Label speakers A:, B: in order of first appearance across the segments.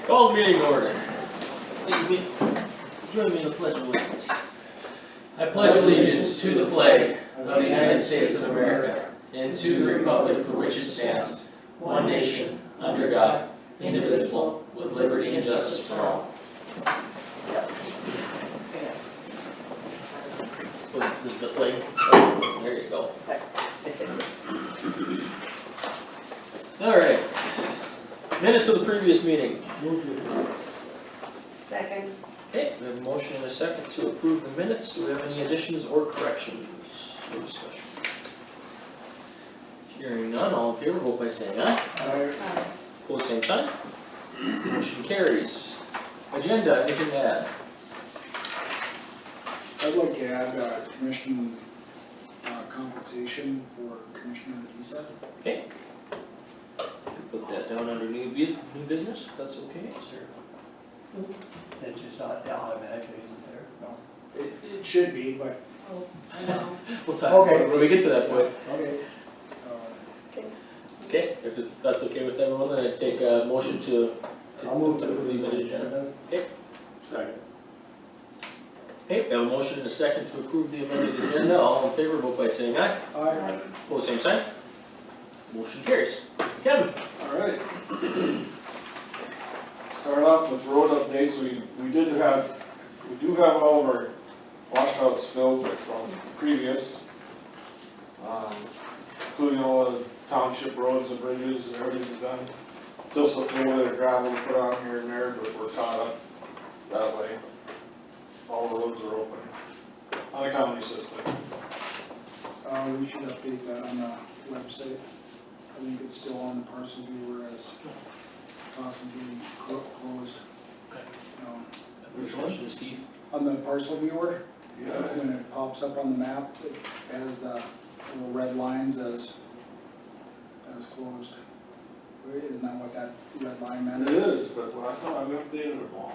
A: Call meeting order. Please join me in the pledge of allegiance. I pledge allegiance to the flag of the United States of America and to the republic for which it stands, one nation, under God, indivisible, with liberty and justice for all. This is the flag. Oh, there you go. All right. Minutes of the previous meeting.
B: Second.
A: Okay, we have a motion and a second to approve the minutes. Do we have any additions or corrections or discussion? Hearing none, all in favor, vote by saying aye.
B: Aye.
A: Opposed, same sign. Motion carries. Agenda, anything to add?
C: I'd like to add commission compensation for Commissioner Lisa.
A: Okay. Put that down under new business, if that's okay, sir.
D: It's just not automatically, isn't there? No.
C: It should be, but.
B: Oh, I know.
A: We'll talk
D: Okay.
A: about it when we get to that point.
D: Okay.
A: Okay, if that's okay with everyone, then I take a motion to
D: I'll move to
A: approve the
D: approve
A: agenda.
D: agenda.
A: Okay.
C: Second.
A: Okay, we have a motion and a second to approve the amended agenda. All in favor, vote by saying aye.
C: Aye.
A: Opposed, same sign. Motion carries. Kevin?
E: Alright. Start off with road updates, we do have all of our washouts filled from previous. Including all the township roads and bridges and everything's done. Still some little bit of gravel to put on here and there, but we're caught up that way. All the roads are open on the county system.
C: We should update that on the website. I think it's still on the parcel viewer as possibly closed.
A: Which one, Steve?
C: On the parcel viewer,
E: Yeah.
C: when it pops up on the map, it has the little red lines as closed. Isn't that what that red line meant?
E: It is, but I thought I updated them all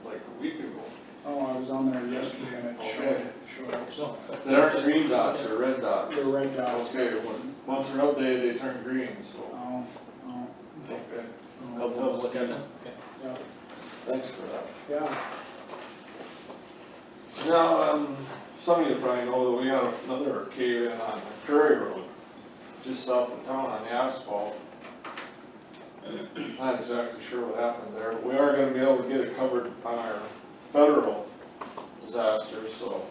E: like a week ago.
C: Oh, I was on there yesterday and it showed up.
A: So,
E: They aren't green dots, they're red dots.
C: The red dots.
E: Okay, once they're updated, they turn green, so.
C: Oh,
E: Okay.
A: couple of look at them. Okay.
C: yeah,
E: Thanks for that.
C: yeah.
E: Now, some of you probably know that we had another cave in on Prairie Road, just south of town on the asphalt. Not exactly sure what happened there, but we are gonna be able to get it covered on our federal disasters, so.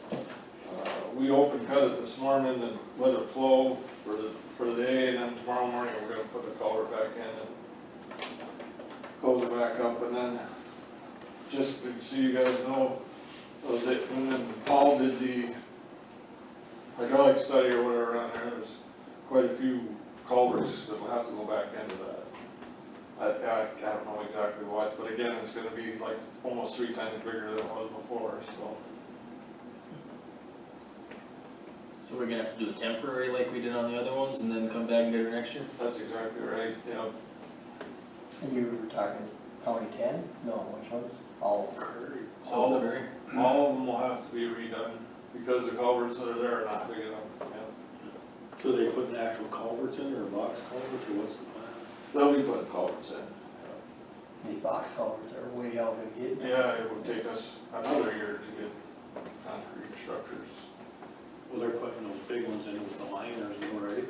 E: We open cut it this morning and let it flow for the day, and then tomorrow morning we're gonna put the culvert back in and close it back up, and then just so you guys know, when Paul did the hydraulic study or whatever on there, there's quite a few culverts that will have to go back into that. I don't know exactly what, but again, it's gonna be like almost 3 times bigger than it was before, so.
A: So we're gonna have to do a temporary like we did on the other ones and then come back and get her next year?
E: That's exactly right, yeah.
D: And you were talking County 10? No, which ones? All.
E: All of
A: Sudbury?
E: All of them will have to be redone, because the culverts that are there are not big enough, yeah.
F: So they put the actual culverts in, or box culverts, or what's the plan?
E: They'll be putting culverts in.
D: These box culverts are way out of getting.
E: Yeah, it would take us another year to get concrete structures.
F: Well, they're putting those big ones in with the liners, right?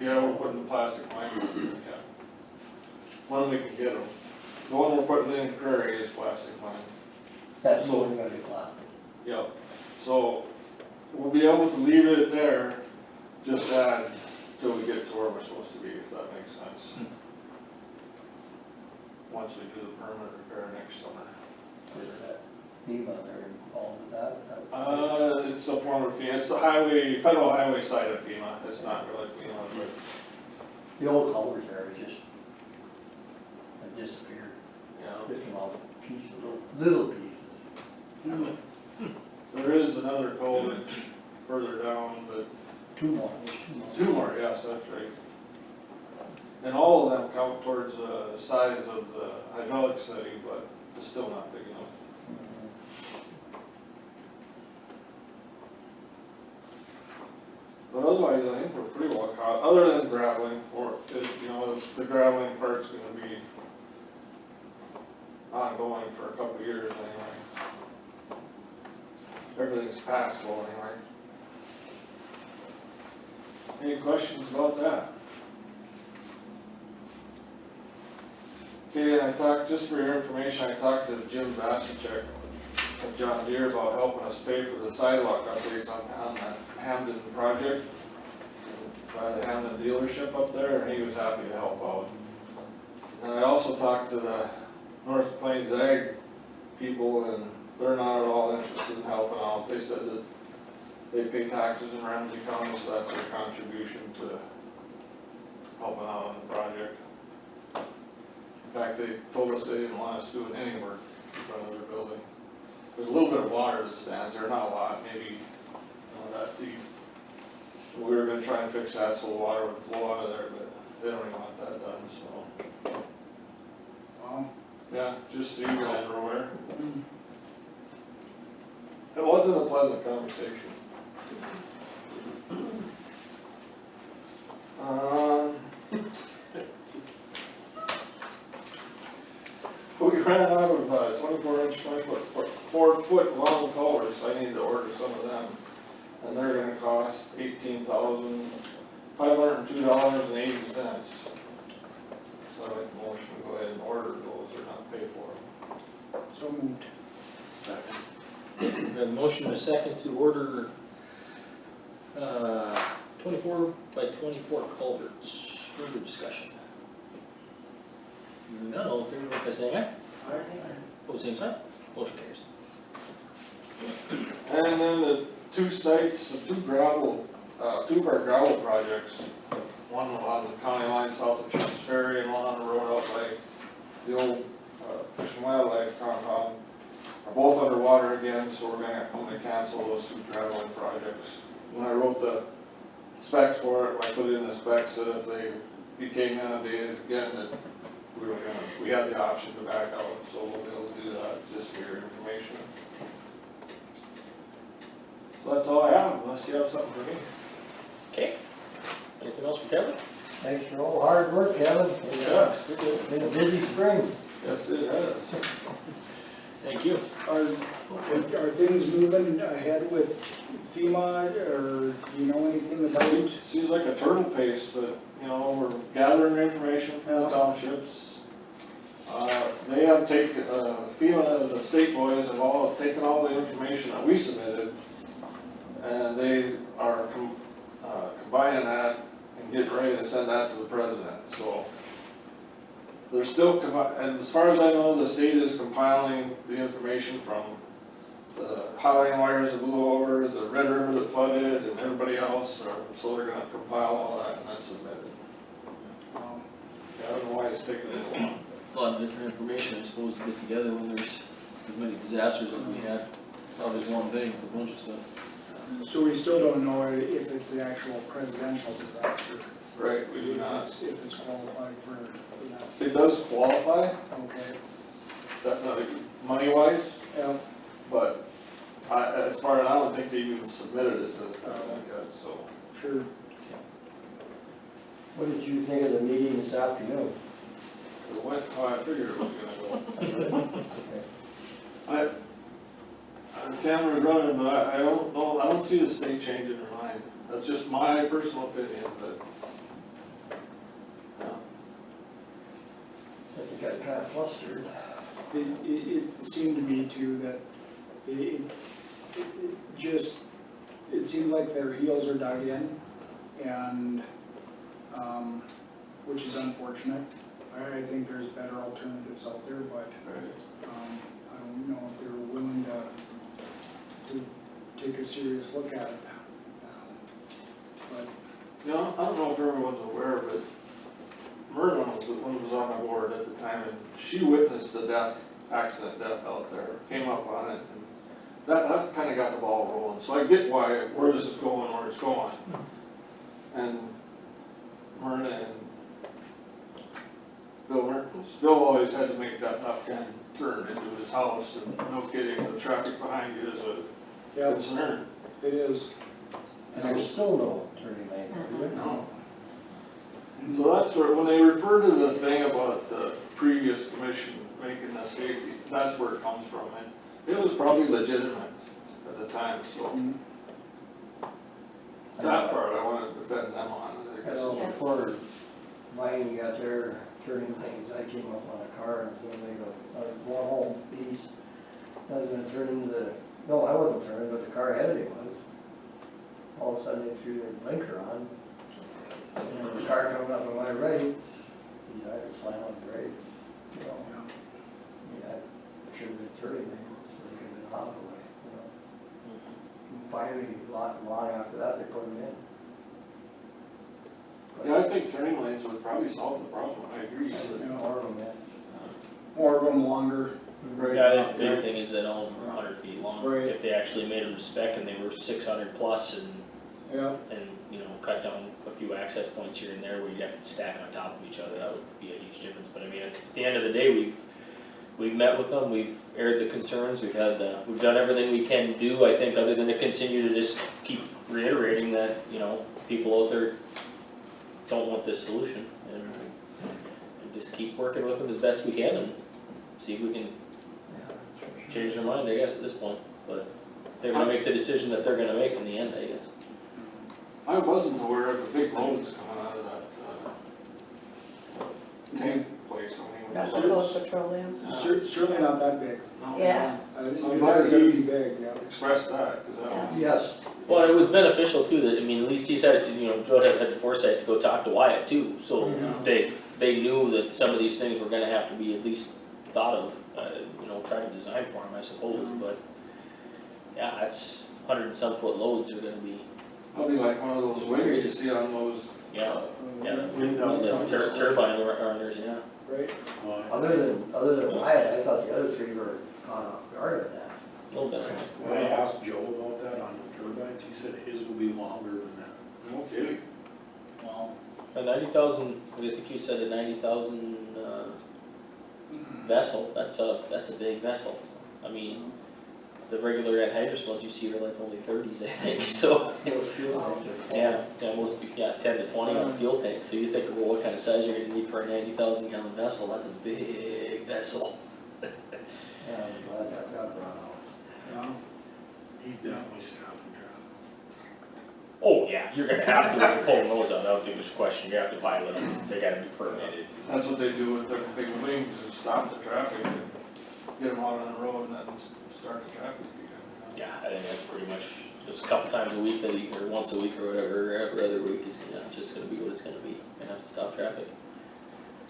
E: Yeah, we're putting the plastic lines in, yeah. When we can get them. The one we're putting in Prairie is plastic line.
D: That's the one gonna be plastic.
E: Yep. So, we'll be able to leave it there, just add till we get to where we're supposed to be, if that makes sense. Once we do the permanent repair next summer.
D: Is that FEMA, they're involved with that?
E: It's a form of FEMA, it's the highway, federal highway side of FEMA, it's not really FEMA, but.
D: The old culverts there just disappeared.
E: Yeah.
D: Just came out pieces, little pieces.
E: There is another culvert further down, but
D: Two more, there's two more.
E: 2 more, yes, that's right. And all of them count towards the size of the hydraulic study, but it's still not big enough. But otherwise, I think we're pretty well caught, other than graveling, or, the graveling part's gonna be ongoing for a couple of years anyway. Everything's passable anyway. Any questions about that? Okay, and I talked, just for your information, I talked to Jim Vasicek at John Deere about helping us pay for the sidewalk updates on that Hamden project, by the Hamden dealership up there, and he was happy to help out. And I also talked to the North Plains Ag people, and they're not at all interested in helping out. They said that they pay taxes in Ramsey County, so that's their contribution to helping out on the project. In fact, they told us they didn't want us doing any work in front of their building. There's a little bit of water that stands there, not a lot, maybe, that deep. We were gonna try and fix that so the water would flow out of there, but they don't even want that done, so.
C: Wow.
E: Yeah, just so you guys are aware. It wasn't a pleasant conversation. We ran out of 24-inch, 4-foot long culverts. I need to order some of them. And they're gonna cost $18,502.80. So I'd like a motion to go ahead and order those or not pay for them.
C: So moved.
A: Second. We have a motion and a second to order 24 by 24 culverts. Further discussion? Hearing none, all in favor, vote by saying aye.
C: Aye.
A: Pose same sign. Motion carries.
E: And then the two sites, the two of our gravel projects, one on the county line south of Church Ferry and one on the road out by the old Fish and Wildlife compound, are both underwater again, so we're gonna cancel those two gravel projects. When I wrote the specs for it, I put in the specs that if they became inundated again, that we had the option to back out, so we'll be able to do that, just for your information. So that's all I have, unless you have something for me.
A: Okay. Anything else for Kevin?
D: Thanks for all the hard work, Kevin.
E: Yes.
D: It's been a busy spring.
E: Yes, it has.
A: Thank you.
C: Are things moving ahead with FEMA, or do you know anything about it?
E: Seems like a turtle pace, but, we're gathering information from the townships. They have taken, FEMA, the state boys have all taken all the information that we submitted, and they are combining that and getting ready to send that to the president, so. They're still, and as far as I know, the state is compiling the information from the highline wires that blew over, the Red River that flooded, and everybody else, so they're gonna compile all that and then submit it. Yeah, I don't know why it's taking so long.
A: A lot of different information, I suppose, to get together when there's as many disasters that we had. Not just one thing, it's a bunch of stuff.
C: So we still don't know if it's the actual presidential disaster.
E: Right, we do not.
C: If it's qualified for that.
E: It does qualify,
C: Okay.
E: definitely money-wise,
C: Yeah.
E: but as far as I don't think they even submitted it to the president yet, so.
C: Sure.
D: What did you think of the meeting this afternoon?
E: It went how I figured it was gonna go. The camera's running, but I don't know, I don't see the state changing their mind. That's just my personal opinion, but. Yeah.
D: I think I got kind of flustered.
C: It seemed to me too that it seemed like their heels are dug in, and, which is unfortunate. I think there's better alternatives out there, but, I don't know if they're willing to take a serious look at it. But,
E: I don't know if everyone's aware, but Myrna was the one who was on my board at the time, and she witnessed the accident death out there, came up on it, and that kinda got the ball rolling, so I get where this is going, where it's going. And Myrna and Bill always had to make that left-hand turn into his house, and no kidding, the traffic behind you is a
C: yeah,
E: concern.
C: it is.
D: And there's still no turning lane, is there?
E: No. So that's where, when they refer to the thing about the previous commission making a safety, that's where it comes from, and it was probably legitimate at the time, so.
C: Mhm.
E: That part I wanna defend them on, I
D: I
E: guess.
D: know before mine got their turning things, I came up on a car and was gonna make I was going home east. I was gonna turn into no, I wasn't turning, but the car ahead of me was. All of a sudden they threw their blinker on. And the car coming up on my right, I had to slam on the brakes, you know. Yeah, I should have been turning there, so they could have been out of the way, you know. And finally, long after that, they put them in.
E: Yeah, I think turning lanes would probably solve the problem, I agree.
D: More of them, yeah.
C: More of them longer.
E: Right.
A: Yeah, I think the big thing is that all of them are 100 feet long.
C: Right.
A: If they actually made them to spec and they were 600 plus
C: Yeah,
A: and, you know, cut down a few access points here and there where you'd have to stack on top of each other, that would be a huge difference. But I mean, at the end of the day, we've met with them, we've aired the concerns, we've done everything we can do, I think, other than to continue to just keep reiterating that, you know, people out there don't want this solution, and just keep working with them as best we can and see if we can change their mind, I guess, at this point. But they're gonna make the decision that they're gonna make in the end, I guess.
E: I wasn't aware of the big loads coming out of that, tank place, I mean.
B: That's
E: was
B: a
E: it-
B: coast petroleum.
C: certainly not that big.
E: No.
B: Yeah.
C: You'd have to be big, yeah.
E: Express that, cause that was.
D: Yes.
A: Well, it was beneficial too, that, I mean, at least he's had, you know, Joe had the foresight to go talk to Wyatt too, so
C: Yeah.
A: they knew that some of these things were gonna have to be at least thought of, you know, try to design for him, I suppose, but, yeah, that's 100 and some foot loads are gonna be,
E: Probably like one of those wings you see on those.
A: yeah, yeah,
F: Window.
A: the turbine runners, yeah.
C: Right,
D: Other than Wyatt, I thought the other three were caught off guard at that.
A: A little bit.
F: When I asked Joe about that on the turbines, he said his will be longer than that.
E: No kidding.
A: Wow. A 90,000, I think you said a 90,000, vessel, that's a big vessel. I mean, the regular anhydrous ones you see are like only 30s, I think, so.
D: Those fuel tanks are full.
A: Yeah, most, 10 to 20 on a fuel tank, so you think, well, what kind of size you're gonna need for a 90,000 gallon vessel, that's a big vessel.
D: Yeah, I'm glad that got brought out.
C: yeah.
F: He's definitely snapping there.
A: Oh, yeah, you're gonna have to, when you pull those out, I don't think there's a question, you have to pilot them, they gotta be permitted.
E: That's what they do with their big wings, is stop the traffic and get them out on the road and then start the traffic again.
A: Yeah, I think that's pretty much, just a couple times a week, that you, or once a week or whatever, every other week is, yeah, just gonna be what it's gonna be, gonna have to stop traffic.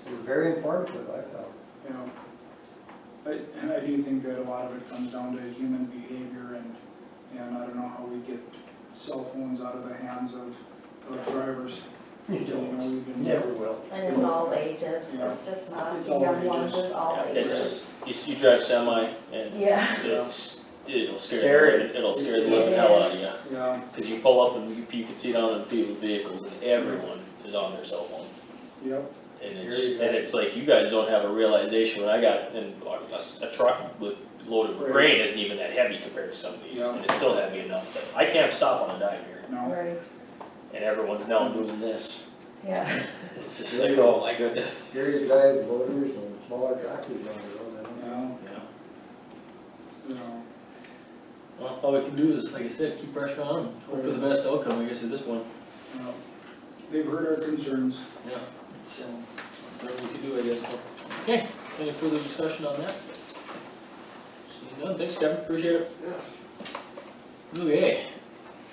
D: It was very informative, I thought.
C: You know, I do think that a lot of it comes down to human behavior and I don't know how we get cell phones out of the hands of drivers.
D: You
C: You
D: don't,
C: know, we've been.
D: never will.
B: And it's all ages,
C: Yeah.
B: it's just not
C: It's
B: the
C: all
B: young ones,
C: ages.
B: it's all
A: Yeah,
B: ages.
A: You drive semi, and
B: Yeah.
A: it'll scare
D: Scary.
A: it'll scare the
B: It
A: living hell out of
B: is.
A: you.
C: Yeah,
A: Cause you pull up and you can see down in people's vehicles and everyone is on their cell phone.
C: yep,
A: And it's like, you guys don't have a realization, when I got in a truck loaded with
C: Right.
A: grain isn't even that heavy compared to some of these,
C: Yeah.
A: and it's still heavy enough that I can't stop on a dime here,
C: no,
B: Right,
A: and everyone's now doing this.
B: yeah.
A: It's just like, oh my goodness.
D: Scary to drive loaders and smaller tractors on the road, I don't know.
C: no,
A: Yeah.
C: no.
A: Well, all we can do is, like I said, keep pressure on them, hope for the best outcome, I guess, at this point.
C: No. They've heard our concerns,
A: Yeah.
C: so.
A: Whatever we can do, I guess, so. Okay, any further discussion on that? Seeing none, thanks Kevin, appreciate it.
E: Yes.
A: Okay,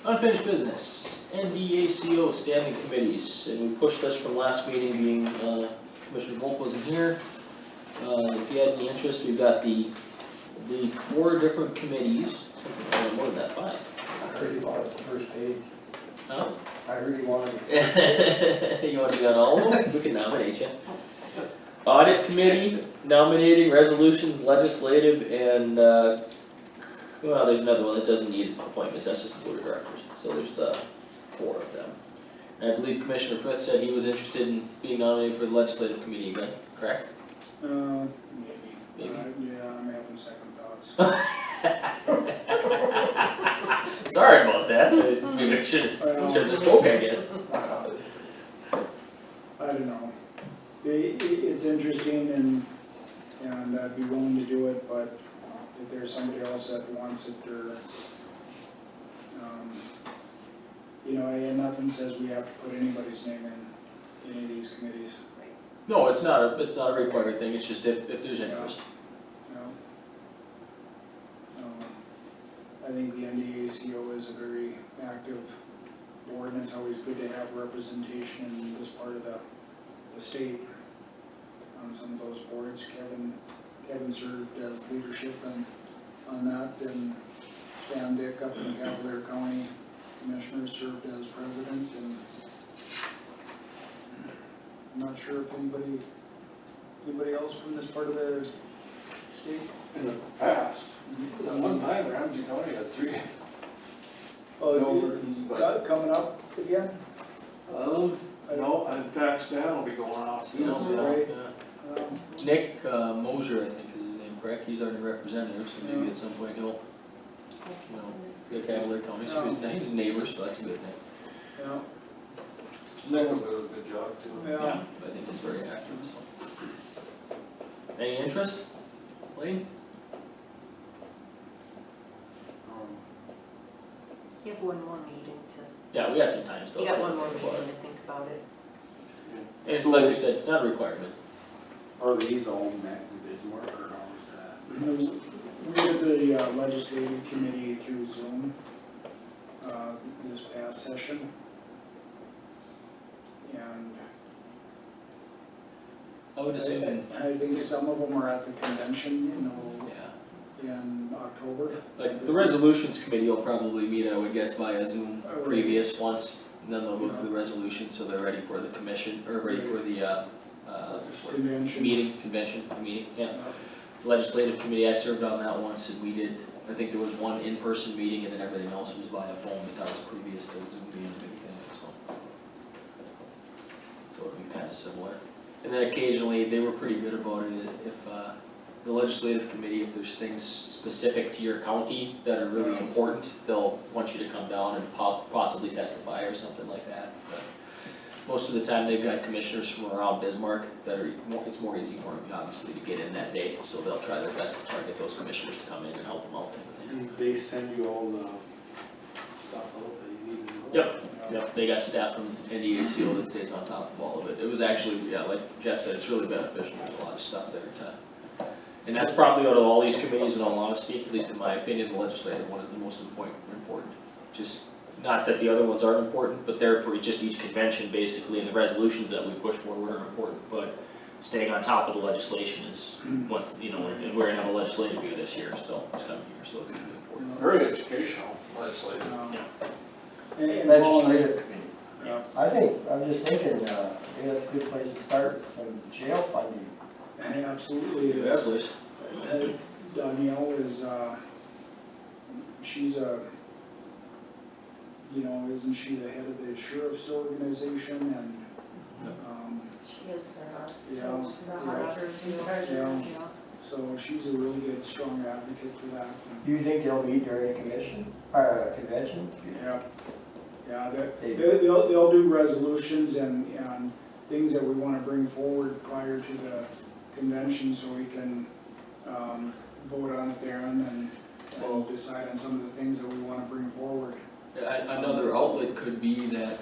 A: unfinished business, NDACO standing committees, and we pushed this from last meeting, being, Commissioner Volk wasn't here. If you had any interest, we've got the 4 different committees, more than that, 5.
D: I heard you wanted the first page.
A: Huh?
D: I heard you wanted the
A: You wanna be on all of them? We can nominate you. Audit committee, nominating resolutions, legislative, and, well, there's another one that doesn't need appointments, that's just the board of directors, so there's the 4 of them. And I believe Commissioner Frith said he was interested in being nominated for the legislative committee again, correct?
C: Maybe.
A: Maybe.
C: Yeah, I'm having second thoughts.
A: Sorry about that, maybe I shouldn't have spoke, I guess.
C: I don't know. It's interesting and I'd be willing to do it, but if there's somebody else that wants it, and nothing says we have to put anybody's name in any of these committees,
A: No, it's not a required thing, it's just if there's interest.
C: you know? I think the NDACO is a very active board, and it's always good to have representation in this part of the state on some of those boards. Kevin served as leadership on that, and Stan Dick up in Cavalier County Commissioner served as president, and I'm not sure if anybody else from this part of the state?
E: In the past, at one time Ramsey County had 3
C: Oh,
E: Milburns, but,
C: coming up again?
E: no, in fact, Stan will be going out soon.
C: Right.
A: Nick Mosier, I think is his name, correct? He's our new representative, so maybe at some point he'll, go to Cavalier County, so he's neighbors, so that's a good thing.
C: Yeah,
E: Nick will do a good job too.
C: yeah.
A: I think he's very active, so. Any interest? Lane?
B: You have one more meeting
A: Yeah, we got some time still.
B: you got one more meeting to think about it.
A: And like you said, it's not a requirement.
F: Are these all met in Bismarck or how is that?
C: We did the legislative committee through Zoom this past session. And
A: I would assume,
C: I think some of them are at the convention,
A: yeah.
C: in October.
A: Like, the resolutions committee will probably meet, I would guess, via Zoom previous once, and then they'll go through the resolution, so they're ready for the commission, or ready for the,
C: Convention.
A: meeting, yeah. Legislative committee, I served on that once, and we did, I think there was one in-person meeting, and then everything else was via phone, but that was previous to Zoom being a big thing, so. So it'd be kinda similar. And then occasionally, they were pretty good about it, if, the legislative committee, if there's things specific to your county that are really important, they'll want you to come down and possibly testify or something like that. But most of the time, they've got commissioners from around Bismarck that are, it's more easy for them, obviously, to get in that day, so they'll try their best to target those commissioners to come in and help them out.
F: And they send you all the stuff out that you need to know?
A: Yep. Yep, they got staff from NDACO that stays on top of all of it. It was actually, yeah, like Jeff said, it's really beneficial, there's a lot of stuff there to. And that's probably out of all these committees, in all honesty, at least in my opinion, the legislative one is the most important. Just, not that the other ones aren't important, but they're for just each convention basically, and the resolutions that we push forward are important, but staying on top of the legislation is, once, and we're gonna have a legislative year this year, so it's coming here, so it's gonna be important.
E: Very educational legislative.
C: And
D: Legislative committee.
C: Yeah.
D: I'm just thinking, maybe that's a good place to start, with some jail funding.
C: And absolutely,
A: Congratulations.
C: Danielle is, she's isn't she the head of the sheriff's organization, and,
B: She is for us.
C: Yeah.
B: The auditors and
C: Yeah.
B: yeah.
C: so she's a really good, strong advocate for that.
D: Do you think they'll meet during a convention?
C: Yeah, yeah, they'll do resolutions and things that we wanna bring forward prior to the convention, so we can, vote on it then and decide on some of the things that we wanna bring forward.
A: Another outlet could be that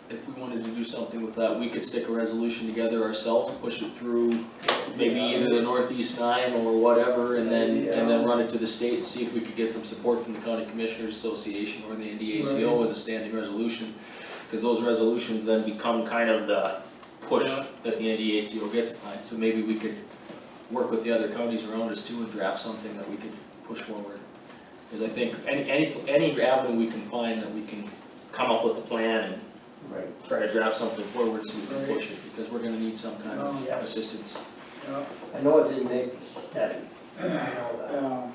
A: if we wanted to do something with that, we could stick a resolution together ourselves, push it through maybe either the Northeast 9 or whatever, and then run it to the state and see if we could get some support from the County Commissioners Association or the NDACO as a standing resolution. Because those resolutions then become kind of the push that the NDACO gets behind, so maybe we could work with the other counties around us too and draft something that we could push forward. Because I think any avenue we can find that we can come up with a plan and
D: Right.
A: try to draft something forward so we can push it, because we're gonna need some kind of
D: Yeah.
A: assistance.
C: Yeah,
D: I know it didn't make the study, I know that.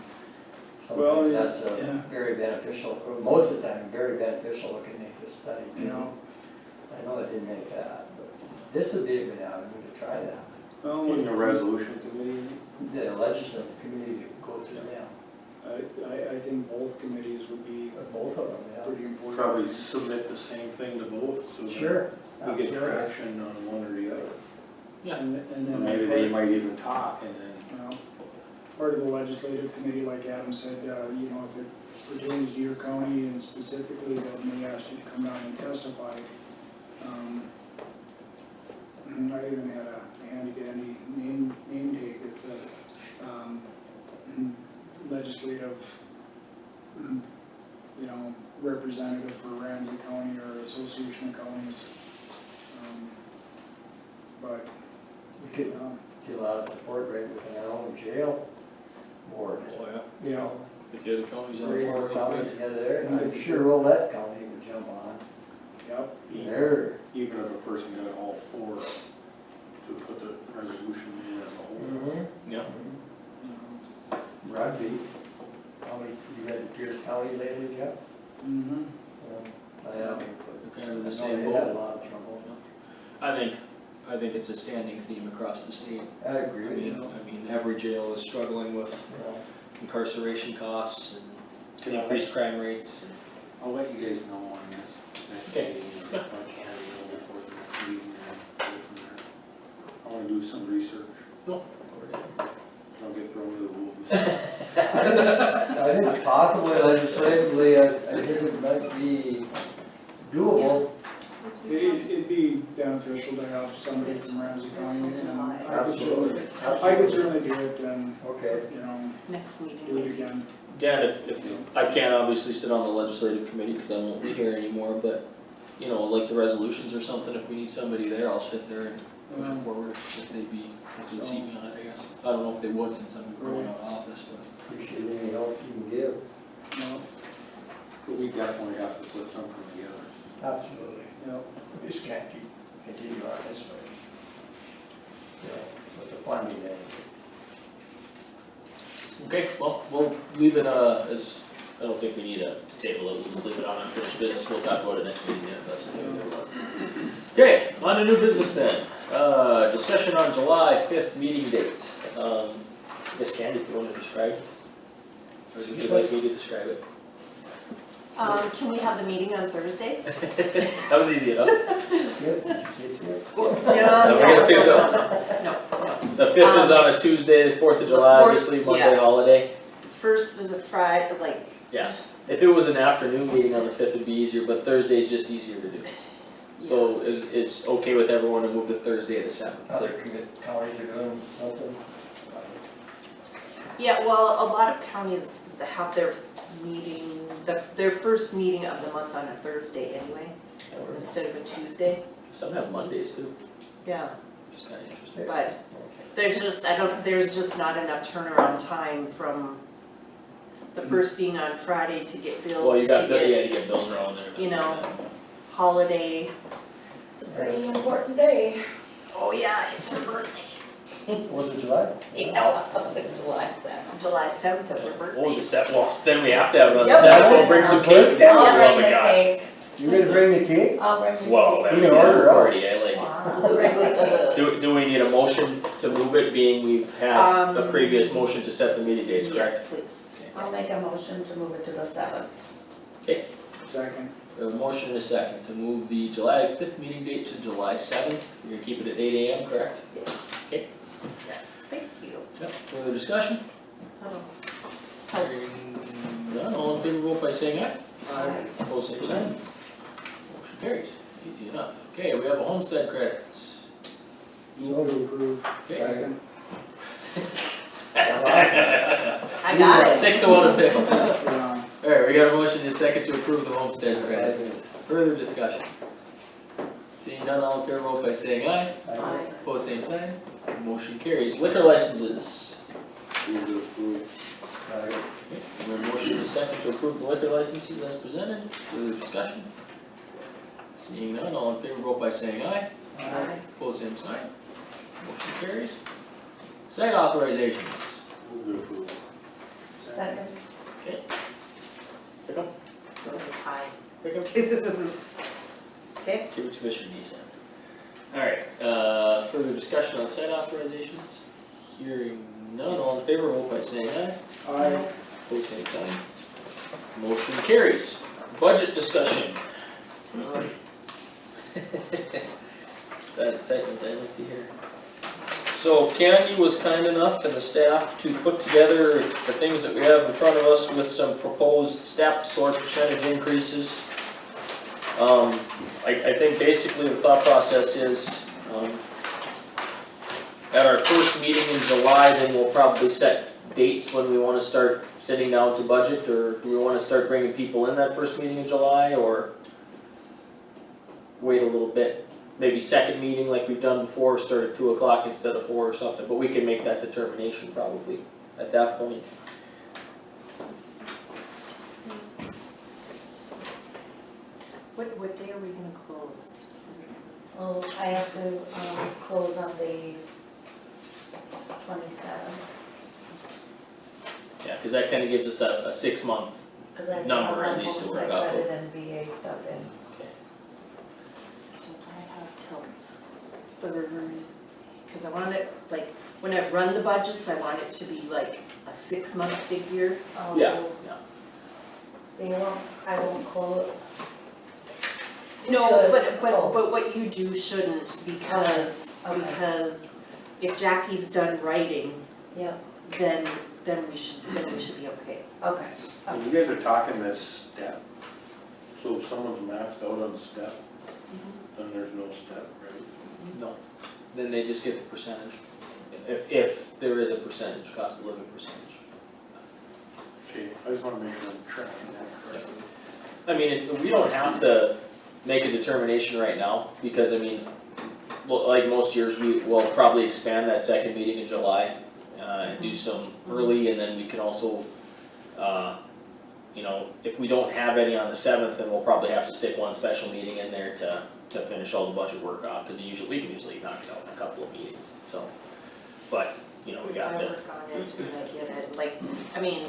D: So
C: Well,
D: that's
C: yeah.
D: very beneficial, or most of the time, very beneficial it can make the study. I know it didn't make that, but this would be a good avenue to try that.
C: Well,
F: In the resolution committee?
D: The legislative committee would go through them,
C: I think both committees would be
D: or both of them,
C: pretty important.
F: Probably submit the same thing to both, so
D: yeah.
F: that
D: Sure.
F: we get
D: absolutely.
F: traction on one or the other.
A: Yeah.
C: And
F: Or
C: then.
F: maybe they might even talk and then,
C: Well, part of the legislative committee, like Adam said, you know, if it pertains to your county and specifically that may ask you to come down and testify. I even had a handy dandy name tag. It's a legislative, you know, representative for Ramsey County or Association of Counties. But,
D: We could get a lot of support right within our own jail board.
A: Oh, yeah.
D: You know,
A: If the other counties on
D: three,
A: the
D: four
A: floor.
D: counties together there, and I'm sure Rolette County would jump on.
C: yep,
D: They're,
F: even if a person got all four to put the resolution in as a whole.
A: Yeah.
D: Rugby, how many, you had Pierce County lately, Jeff? I have.
A: We're kind of in
D: I
A: the
D: know
A: same
D: they had a
A: boat.
D: lot of trouble.
A: I think it's a standing theme across the state.
D: I
A: I
D: agree with you.
A: mean, every jail is struggling with
D: Yeah.
A: incarceration costs and
F: Yeah.
A: increased crime rates.
F: I'll let you guys know on this.
A: Okay.
F: If I can, before the next meeting and go from there. I wanna do some research, don't get thrown to the wolves.
D: I think possibly legislatively, I think it might be doable.
C: It'd be beneficial to have somebody from Ramsey County, and
D: Absolutely.
C: I could certainly do it, and,
D: Okay.
C: you know,
B: Next meeting.
C: do it again.
A: Yeah, and if, I can't obviously sit on the legislative committee because I won't be here anymore, but, you know, like the resolutions or something, if we need somebody there, I'll sit there and push it forward if they'd seat me on it, I guess. I don't know if they would since I'm going out of office, but.
D: Appreciate any help you can give.
C: No,
F: But we definitely have to put something together.
D: Absolutely.
C: no,
D: We just can't continue on this way. You know, with the funding and.
A: Okay, well, we'll leave it, as, I don't think we need to table it, we'll just leave it on unfinished business, we'll talk about it next meeting, if that's okay with everyone. Okay, on to new business then, discussion on July 5th meeting date. I guess Candy, if you want to describe it? Or would you like me to describe it?
B: Can we have the meeting on Thursday?
A: That was easy enough.
D: Skip, did you say skip?
B: No,
A: No, we're gonna pick it up.
B: no.
A: The 5th is on a Tuesday, the 4th of July,
B: Fourth,
A: obviously, Monday
B: yeah.
A: holiday.
B: First is a Friday, like,
A: Yeah, if it was an afternoon meeting on the 5th, it'd be easier, but Thursday's just easier to do. So is okay with everyone to move to Thursday the 7th?
D: Other counties are doing something.
B: yeah, well, a lot of counties have their meeting, their first meeting of the month on a Thursday anyway, instead of a Tuesday.
A: Some have Mondays too,
B: Yeah,
A: which is kinda interesting.
B: but there's just not enough turnaround time from the first being on Friday to get bills,
A: Well, you got,
B: to get
A: you get bills around there.
B: you know, holiday.
G: It's a pretty important day.
B: Oh yeah, it's her birthday.
D: Was it July?
G: No, July 7th.
B: July 7th is her birthday.
A: Oh, the 7th, well, then we have to have it on the
G: Yep.
A: 7th, we'll bring some cake.
D: Yeah.
G: I'll
A: Oh
G: bring
A: my
G: the
A: God.
G: cake.
D: You gonna bring the cake?
G: I'll bring the
A: Whoa,
G: cake.
A: there
D: You
A: we
D: can
A: go,
D: order up.
A: party, I like it.
G: Wow.
A: Do we need a motion to move it, being we've had the
B: Um,
A: previous motion to set the meeting dates, correct?
B: Yes, please.
G: I'll make a motion to move it to the 7th.
C: second,
A: We have a motion and a second to move the July 5th meeting date to July 7th. You're gonna keep it at 8 AM, correct?
B: Yes.
A: Okay.
B: Yes, thank you.
A: Yep. Further discussion?
B: Oh.
A: Hearing none, all in favor, vote by saying aye. Opposed, same sign. Motion carries, easy enough. Okay, we have a homestead credits.
C: move to approve,
A: Okay.
C: second.
B: I got it.
A: 6-1 in pickle.
C: Yeah,
A: Alright, we got a motion and a second to approve the homestead credits. Further discussion? Seeing none, all in favor, vote by saying aye.
G: Aye.
A: Opposed, same sign. Motion carries. Liquor licenses.
F: Move to approve.
A: Okay, we have a motion and a second to approve the liquor licenses as presented. Further discussion? Seeing none, all in favor, vote by saying aye.
B: Aye.
A: Opposed, same sign. Motion carries. Site authorizations.
F: Move to approve.
G: Second.
A: Pick up,
B: It was a tie.
A: pick up.
B: Okay,
A: Give it to Commissioner Deason. Alright, further discussion on site authorizations? Hearing none, all in favor, vote by saying aye.
C: aye,
A: Opposed, same sign. Motion carries. Budget discussion. That excitement I like to hear. So Candy was kind enough and the staff to put together the things that we have in front of us with some proposed steps or percentage increases. I think basically the thought process is, at our first meeting in July, then we'll probably set dates when we wanna start sitting down to budget, or do we wanna start bringing people in that first meeting in July, or wait a little bit? Maybe second meeting like we've done before, start at 2 o'clock instead of 4 or something, but we can make that determination probably at that point.
B: What day are we gonna close?
G: Well, I have to, close on the 27th,
A: Yeah, cause that kinda gives us a 6-month,
G: cause I have
A: Number at
G: to
A: least to
G: homestead
A: work off of.
G: credit and VA stuff in.
B: So I have till Thursday, cause I want it, like, when I run the budgets, I want it to be like a 6-month figure.
G: Oh,
A: yeah, yeah.
G: See, I won't close,
B: No,
G: Good.
B: but what you do shouldn't, because,
G: Okay.
B: because if Jackie's done writing,
G: yeah,
B: then we should be okay.
G: okay.
F: When you guys are talking this step, so if someone's maxed out on step, then there's no step, right?
A: No, then they just get the percentage, if there is a percentage, cost of living percentage.
F: Okay, I just wanna make sure I'm tracking that correctly.
A: I mean, we don't have to make a determination right now, because I mean, well, like most years, we will probably expand that second meeting in July, and do some early, and then we can also, you know, if we don't have any on the 7th, then we'll probably have to stick one special meeting in there to finish all the budget work off, cause we can usually knock it out in a couple of meetings, so. But, you know, we got
B: I
A: to,
B: work on it and I get it, like, I mean,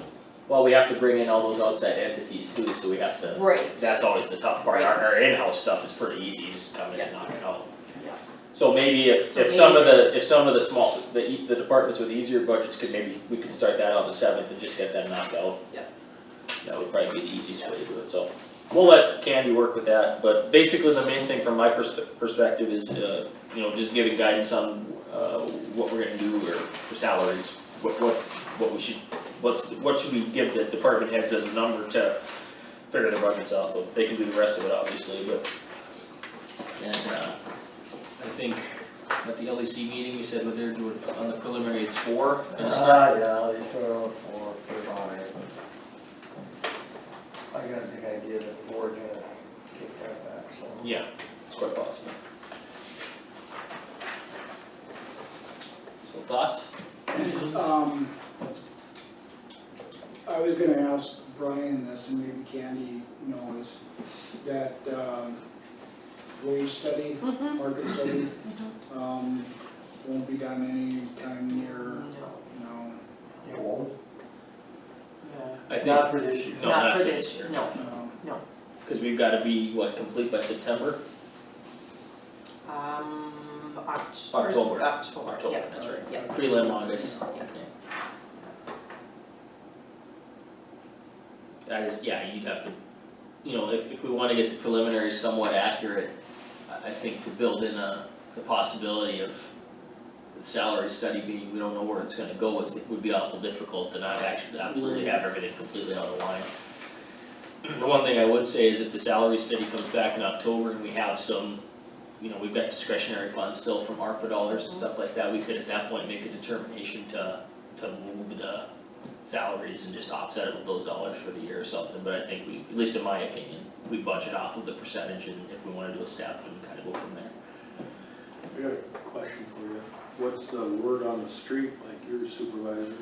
A: well, we have to bring in all those outside entities too, so we have to,
B: right.
A: that's always the tough part, our
B: Right.
A: in-house stuff is pretty easy, just come in and knock it out.
B: Yeah.
A: So maybe if
B: So
A: some of the small, the departments with easier budgets could maybe, we could start that on the 7th and just get that knocked out.
B: Yeah.
A: That would probably be the easiest way to do it, so we'll let Candy work with that, but basically the main thing from my perspective is, you know, just giving guidance on, what we're gonna do or for salaries, what we should, what should we give the department heads as a number to figure their budgets off of. They can do the rest of it obviously, but, and, I think at the LEC meeting, we said what they're doing on the preliminary, it's 4 and a start.
D: Yeah, they started out 4, pretty high. I got a big idea that the board's gonna kick that back, so.
A: Yeah, it's quite possible. So thoughts?
C: I was gonna ask Brian this, and maybe Candy knows, that, wage study,
B: Mhm.
C: market study, won't be done anytime near,
B: No.
C: no,
D: It won't?
A: I think,
D: Not for this year.
A: no,
B: Not
A: not
B: for
A: for
B: this,
A: this year.
C: no.
A: Cause we've gotta be, what, complete by September?
B: October,
A: October,
B: yeah,
A: that's right.
B: yeah.
A: Prelim August.
B: Yeah.
A: Yeah, you'd have to, you know, if we wanna get the preliminaries somewhat accurate, I think to build in the possibility of the salary study being, we don't know where it's gonna go, it would be awful difficult to not actually absolutely have everything completely out of line. The one thing I would say is if the salary study comes back in October and we have some, you know, we've got discretionary funds still from ARPA dollars and stuff like that, we could at that point make a determination to move the salaries and just offset it with those dollars for the year or something, but I think we, at least in my opinion, we budget off of the percentage, and if we wanna do a step, we can kinda go from there.
F: I got a question for you. What's the word on the street, like your supervisor,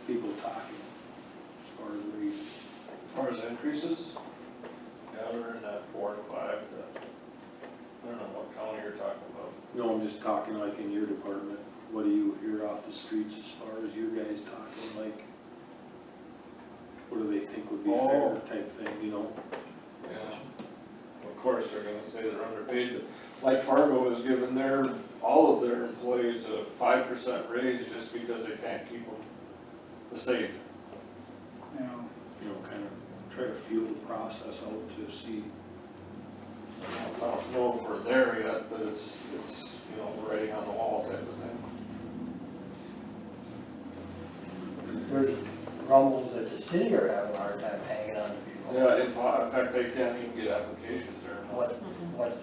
F: people talking as far as raises?
E: As far as increases, yeah, we're in that 4 to 5 I don't know what county you're talking about.
F: No, I'm just talking like in your department. What do you hear off the streets as far as you guys talking, like, what do they think would be fair type thing, you know?
E: Yeah, of course, they're gonna say they're underpaid, but like Fargo has given all of their employees a 5% raise just because they can't keep them the state.
C: You know,
F: You know, kind of try to feel the process out to see.
E: I don't know if we're there yet, but it's, you know, writing on the wall type of thing.
D: there's rumbles that the city are having a hard time hanging on to people.
E: Yeah, in fact, they can't even get applications there now.
D: What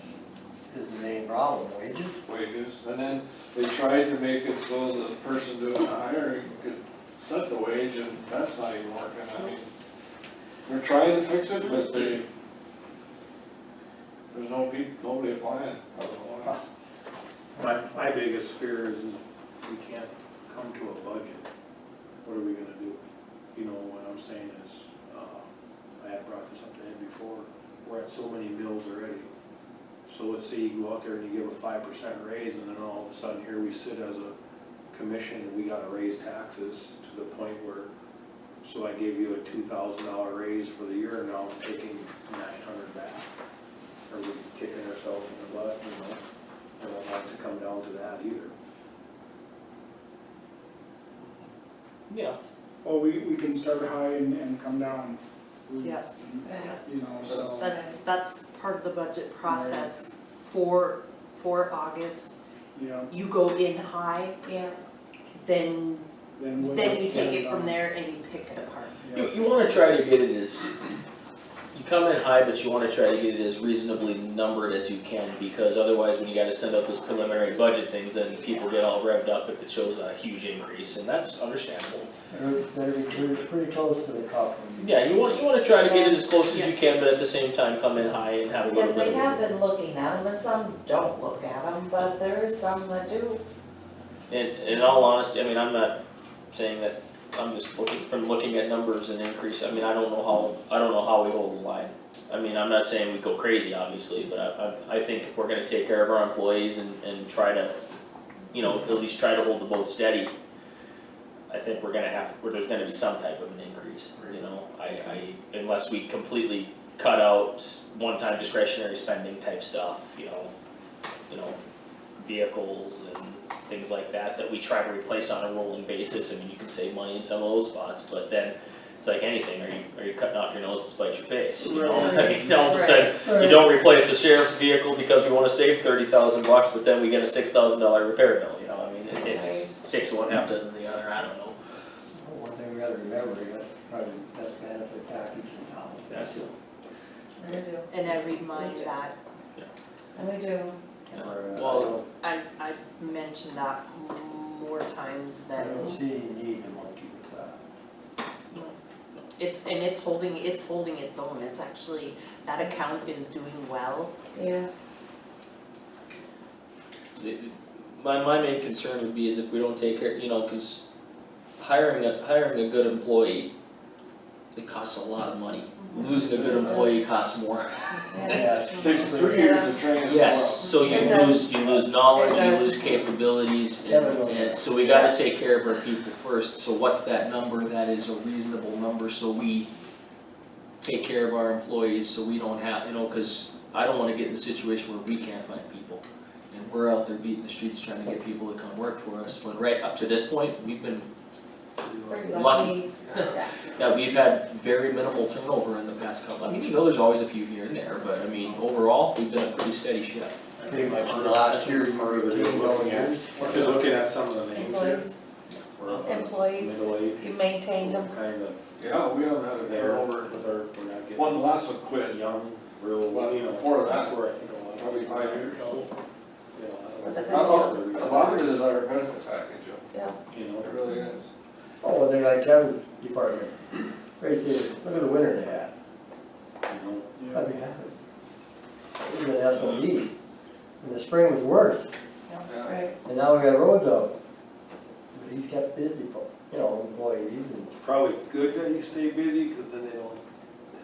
D: is the main problem, wages?
E: Wages, and then they tried to make it so the person doing the hiring could set the wage, and that's not even working, I mean, they're trying to fix it, but there's nobody applying, I don't know why.
F: My biggest fear is we can't come to a budget. What are we gonna do? You know, what I'm saying is, I had brought this up to Ed before, we're at so many mills already. So let's say you go out there and you give a 5% raise, and then all of a sudden here we sit as a commission and we gotta raise taxes to the point where, so I gave you a $2,000 raise for the year, and now I'm taking 900 back. Are we kicking ourselves in the butt, you know? I don't want to come down to that either.
A: Yeah.
C: Well, we can start high and come down.
B: Yes.
G: Yes.
C: You know, so.
B: That's part of the budget process for August.
C: Yeah,
B: You go in high,
G: Yeah,
C: then.
B: then you take it from there and you pick it apart.
A: You wanna try to get it as, you come in high, but you wanna try to get it as reasonably numbered as you can, because otherwise when you gotta send out those preliminary budget things, then people get all revved up if it shows a huge increase, and that's understandable.
D: They're pretty close to the cup.
A: Yeah, you wanna try to get it as close as you can, but at the same time come in high and have a little
G: because
A: bit
G: they
A: of.
G: have been looking at them, and some don't look at them, but there is some that do.
A: And in all honesty, I mean, I'm not saying that, I'm just looking at numbers and increase, I mean, I don't know how we hold the line. I mean, I'm not saying we go crazy, obviously, but I think if we're gonna take care of our employees and try to, you know, at least try to hold the boat steady, I think there's gonna be some type of an increase, you know? Unless we completely cut out one-time discretionary spending type stuff, you know, vehicles and things like that we try to replace on a rolling basis. I mean, you can save money in some of those spots, but then it's like anything, are you cutting off your nose to spite your face, you know? I mean, all of a sudden, you don't replace the sheriff's vehicle because we wanna save $30,000, but then we get a $6,000 repair bill, you know, I mean, it's 6 of one, half dozen the other, I don't know.
D: One thing we gotta remember, you got probably the best benefit package in town.
A: That too.
G: And we do,
B: And I remind that,
G: and we do.
A: Well,
B: I mentioned that more times
D: I
B: than,
D: don't see any need to monkey with that.
B: it's holding its own, it's actually, that account is doing well.
G: Yeah,
A: my main concern would be is if we don't take care, you know, cause hiring a good employee, it costs a lot of money. Losing a good employee costs more.
G: yeah.
E: It takes 3 years to train them.
A: Yes, so you
G: It does.
A: lose knowledge,
G: It
A: you
G: does.
A: lose capabilities,
D: Yeah.
A: and so we gotta take care of our people first. So what's that number that is a reasonable number, so we take care of our employees, so we don't have, you know, cause I don't wanna get in a situation where we can't find people. And we're out there beating the streets trying to get people to come work for us, when right up to this point, we've been
G: Pretty
A: lucky.
G: lucky, yeah.
A: Yeah, we've had very minimal turnover in the past couple, I mean, you know, there's always a few here and there, but I mean, overall, we've been a pretty steady ship.
D: Pretty much in the last year,
F: Part of it is
D: 18
F: looking at,
D: years.
F: just looking at some of the names here.
G: Employees,
F: We're
G: employees,
F: middle age,
G: you maintain them.
F: kind of
E: Yeah, we haven't had a
F: there
E: turnover.
F: with our, we're not getting.
E: One last one quit,
F: Young, real,
E: Well,
F: you know,
E: before that,
F: that's where I think a lot of.
E: probably 5 years.
G: Was it
E: A lot of it is our benefit package,
G: Yeah,
F: You know.
E: it really is.
D: Oh, they're like Kevin's department, right there, look at the winter they had.
F: You know,
C: Yeah.
D: I mean, even SOD, and the spring was worse,
E: Yeah.
G: right.
D: and now we got roads out. But he's kept busy, you know, employees and.
F: it's probably good that you stay busy, cause then they don't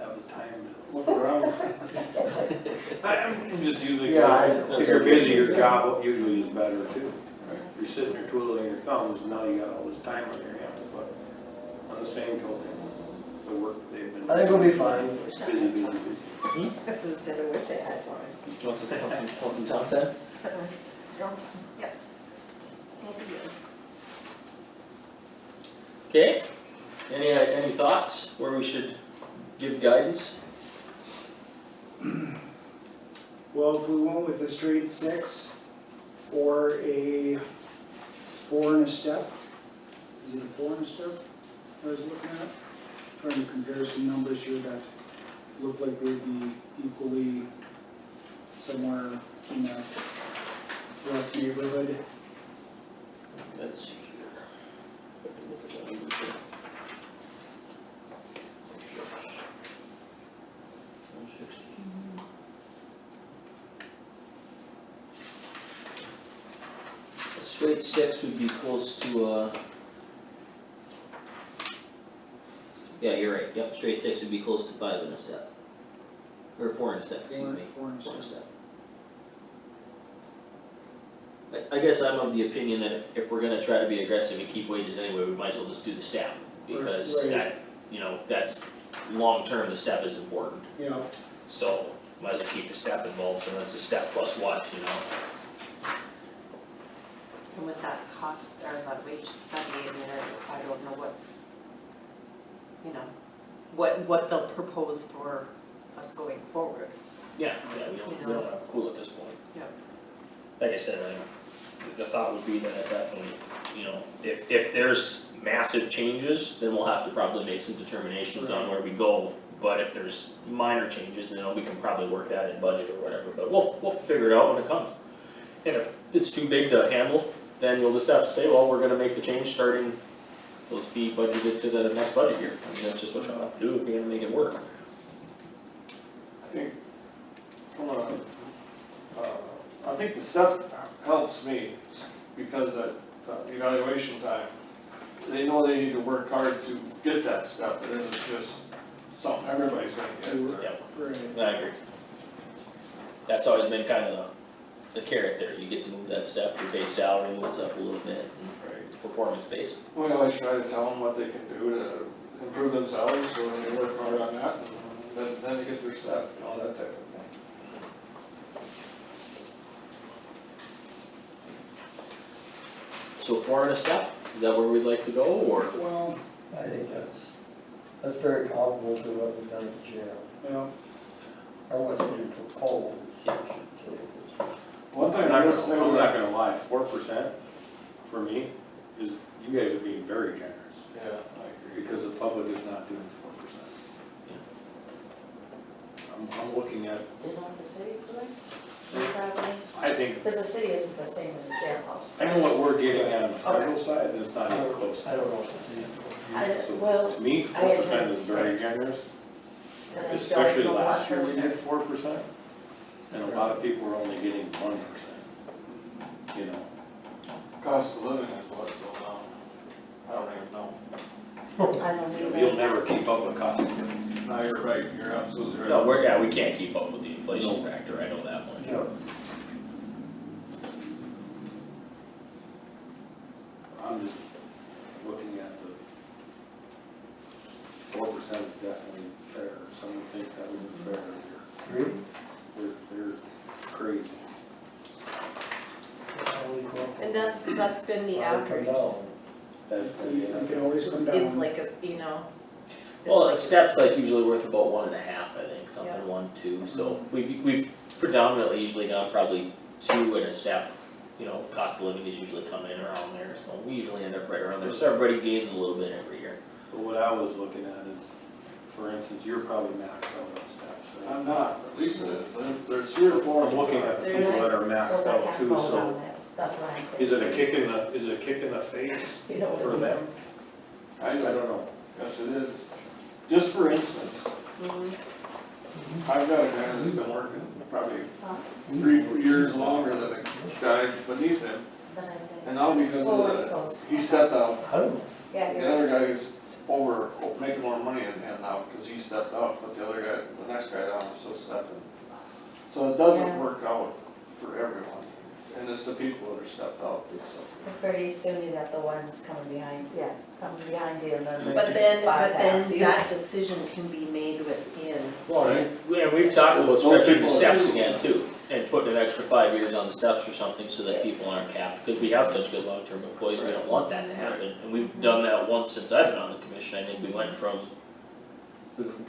F: have the time to look around. I'm just usually,
D: Yeah,
F: if you're busy, your job usually is better too. You're sitting there twiddling your thumbs, and now you got all this time on your hands, but on the same token, the work they've been.
D: I think we'll be fine.
F: Busy.
B: Instead of wish they had time.
A: Want some Tom Ted?
B: Yep.
A: Okay, any thoughts where we should give guidance?
C: Well, if we went with a straight 6 or a 4 and a step, is it a 4 and a step? I was looking at, trying to compare some numbers here that look like they'd be equally somewhere in that rough neighborhood.
A: Let's see here. If I can look at that number here. 162. A straight 6 would be close to yeah, you're right, yep, straight 6 would be close to 5 in a step. Or 4 in a step, excuse me.
C: Four and a
A: 4 in a
C: step.
A: step. I guess I'm of the opinion that if we're gonna try to be aggressive and keep wages anyway, we might as well just do the step. Because
C: Right.
A: that, that's, long-term, the step is important.
C: Yeah,
A: So, might as well keep the step involved, so that's a step plus what,
B: And with that cost or that wage study in there, I don't know what's, what they'll propose for us going forward.
A: Yeah, we don't have a clue at this point.
B: Yeah.
A: Like I said, the thought would be that at that point, if there's massive changes, then we'll have to probably make some determinations on where we go. But if there's minor changes, then we can probably work that in budget or whatever, but we'll figure it out when it comes. And if it's too big to handle, then you'll just have to say, well, we're gonna make the change starting, those be budgeted to the next budget year. I mean, that's just what you'll have to do if you're gonna make it work.
E: I think, I think the step helps me, because at evaluation time, they know they need to work hard to get that step, it isn't just something everybody's gonna get.
A: Yep,
C: right.
A: I agree. That's always been kind of the carrot there, you get to move that step, your base salary moves up a little bit, and it's performance based.
E: We always try to tell them what they can do to improve themselves, so they work hard on that, and then they get their step, and all that type of thing.
A: So 4 in a step, is that where we'd like to go, or?
C: Well,
D: I think that's very comparable to what we've done at the jail,
C: yeah,
D: or what's been proposed, I should say.
E: One thing
F: I'm
E: I
F: not
E: just
F: gonna,
E: think
F: I'm
E: that,
F: not gonna lie, 4% for me is, you guys are being very generous,
E: yeah, I agree.
F: because the public is not doing 4%. I'm looking at,
G: Do you know what the city's doing? Probably,
F: I think,
G: because the city isn't the same as the jailhouse.
F: I know what we're getting on the federal side, and it's not even close.
D: I don't know what to say.
F: So,
G: Well,
F: to me,
G: I had
F: 4%
G: heard
F: is very
G: 6.
F: generous,
G: and I don't
F: especially
G: know
F: last
G: what
F: year we
G: percent.
F: did 4%, and a lot of people were only getting 1%.
E: Cost of living is what's going on, I don't even know.
G: I don't either.
F: You'll never keep up with cost of living.
E: No, you're right, you're absolutely right.
A: No, we can't keep up with the inflation factor, I know that one.
D: Yeah.
F: I'm just looking at the 4% is definitely fair, someone thinks that would be fair here.
D: Agree?
F: They're crazy.
B: And that's been the average,
F: That's
C: you can always come down.
B: is like it's
A: Well, a
B: like-
A: step's like usually worth about 1.5, I think,
B: Yeah.
A: something 1, 2, so we've predominantly usually gone probably 2 in a step. Cost of living is usually coming in around there, so we usually end up right around there, so everybody gains a little bit every year.
F: But what I was looking at is, for instance, you're probably maxed out on steps, right?
E: I'm not, at least there's 3 or 4.
F: I'm looking at the people that are
G: So
F: maxed
G: they
F: out
G: can't
F: too,
G: vote
F: so
G: on this, that's what I'm thinking.
F: is it a kick in the face
G: You know what I
F: for
G: mean?
F: them?
E: I
F: I
E: don't,
F: don't know.
E: yes it is. Just for instance,
B: Mhm.
E: I've got a guy that's been working probably
G: Huh?
E: 3 years longer than the guy beneath him,
G: But I think.
E: and now because
G: Well,
E: of
G: let's
E: the,
G: go.
E: he stepped out.
D: I don't know.
G: Yeah,
E: The
G: you're
E: other
G: right.
E: guy is making more money than him now, cause he stepped up, but the other guy, the next guy down is still stepping. So it doesn't
G: Yeah.
E: work out for everyone, and it's the people that are stepped out, so.
G: It's pretty soon you got the ones coming behind you and then.
B: But then
G: bypass you.
B: that decision can be made within.
A: Well, and we've talked about
E: Those
A: stretching the
E: people-
A: steps again too, and putting an extra 5 years on the steps or something so that people aren't capped, because we have such good long-term employees, we don't want that to happen. And we've done that once since I've been on the commission, I think we went from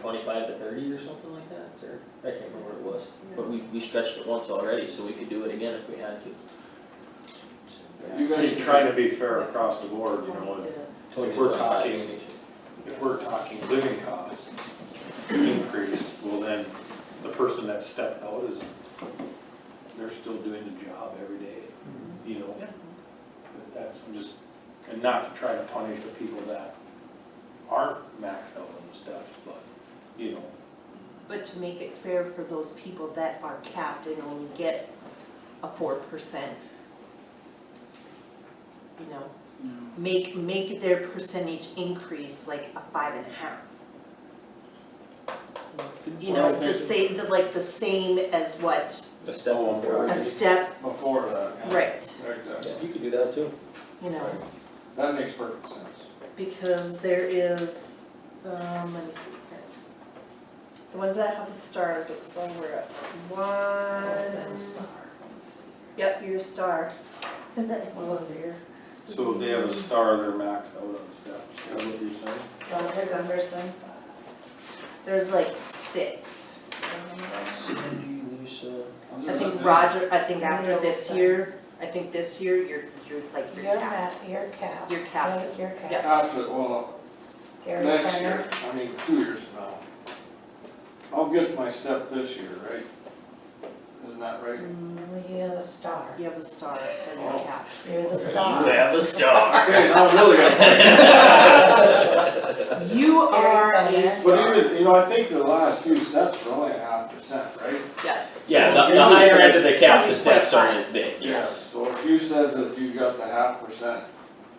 A: 25 to 30 or something like that, or, I can't remember what it was. But we stretched it once already, so we could do it again if we had to.
E: You guys
F: You're trying to be fair across the board, if we're
A: 25
F: talking,
A: maybe.
F: if we're talking living costs increase, well then, the person that stepped out is, they're still doing the job every day, you know? That's, I'm just, and not to try to punish the people that aren't maxed out on the steps, but, you know,
B: But to make it fair for those people that are capped and only get a 4%, you know, make their percentage increase like a 5.5. You know, the same, the same as what
A: A step before.
B: a step,
E: Before that, yeah.
B: right,
E: Exactly.
A: You could do that too.
B: you know,
E: That makes perfect sense.
B: because there is, let me see here. The ones that have a star, just so we're at one, yep, you're a star. What was your?
F: so if they have a star, they're maxed out on steps, is that what you're saying?
G: Roger Gunderson.
B: There's like 6.
A: Cindy, Lisa.
B: I think Roger, I think after this year, you're like, you're
G: You're
B: capped.
G: You're capped.
B: You're capped.
G: You're capped.
B: Yep.
E: After, well,
G: Gary
E: next
G: Fenner.
E: year, I mean, 2 years from now. I'll get my step this year, right? Isn't that right?
G: You have a star.
B: You have a star, so you're
E: Oh.
B: capped.
G: You're the
A: You
G: star.
A: have a star.
E: Okay, now I'm really gonna.
B: You are a
G: Fenner.
B: star.
E: But even, you know, I think the last few steps were only 0.5%, right?
B: Yeah.
A: Yeah,
B: So
A: the higher end of the cap, the
B: It's
A: steps
B: only
A: aren't as big, yes.
E: So if you said that you got the 0.5%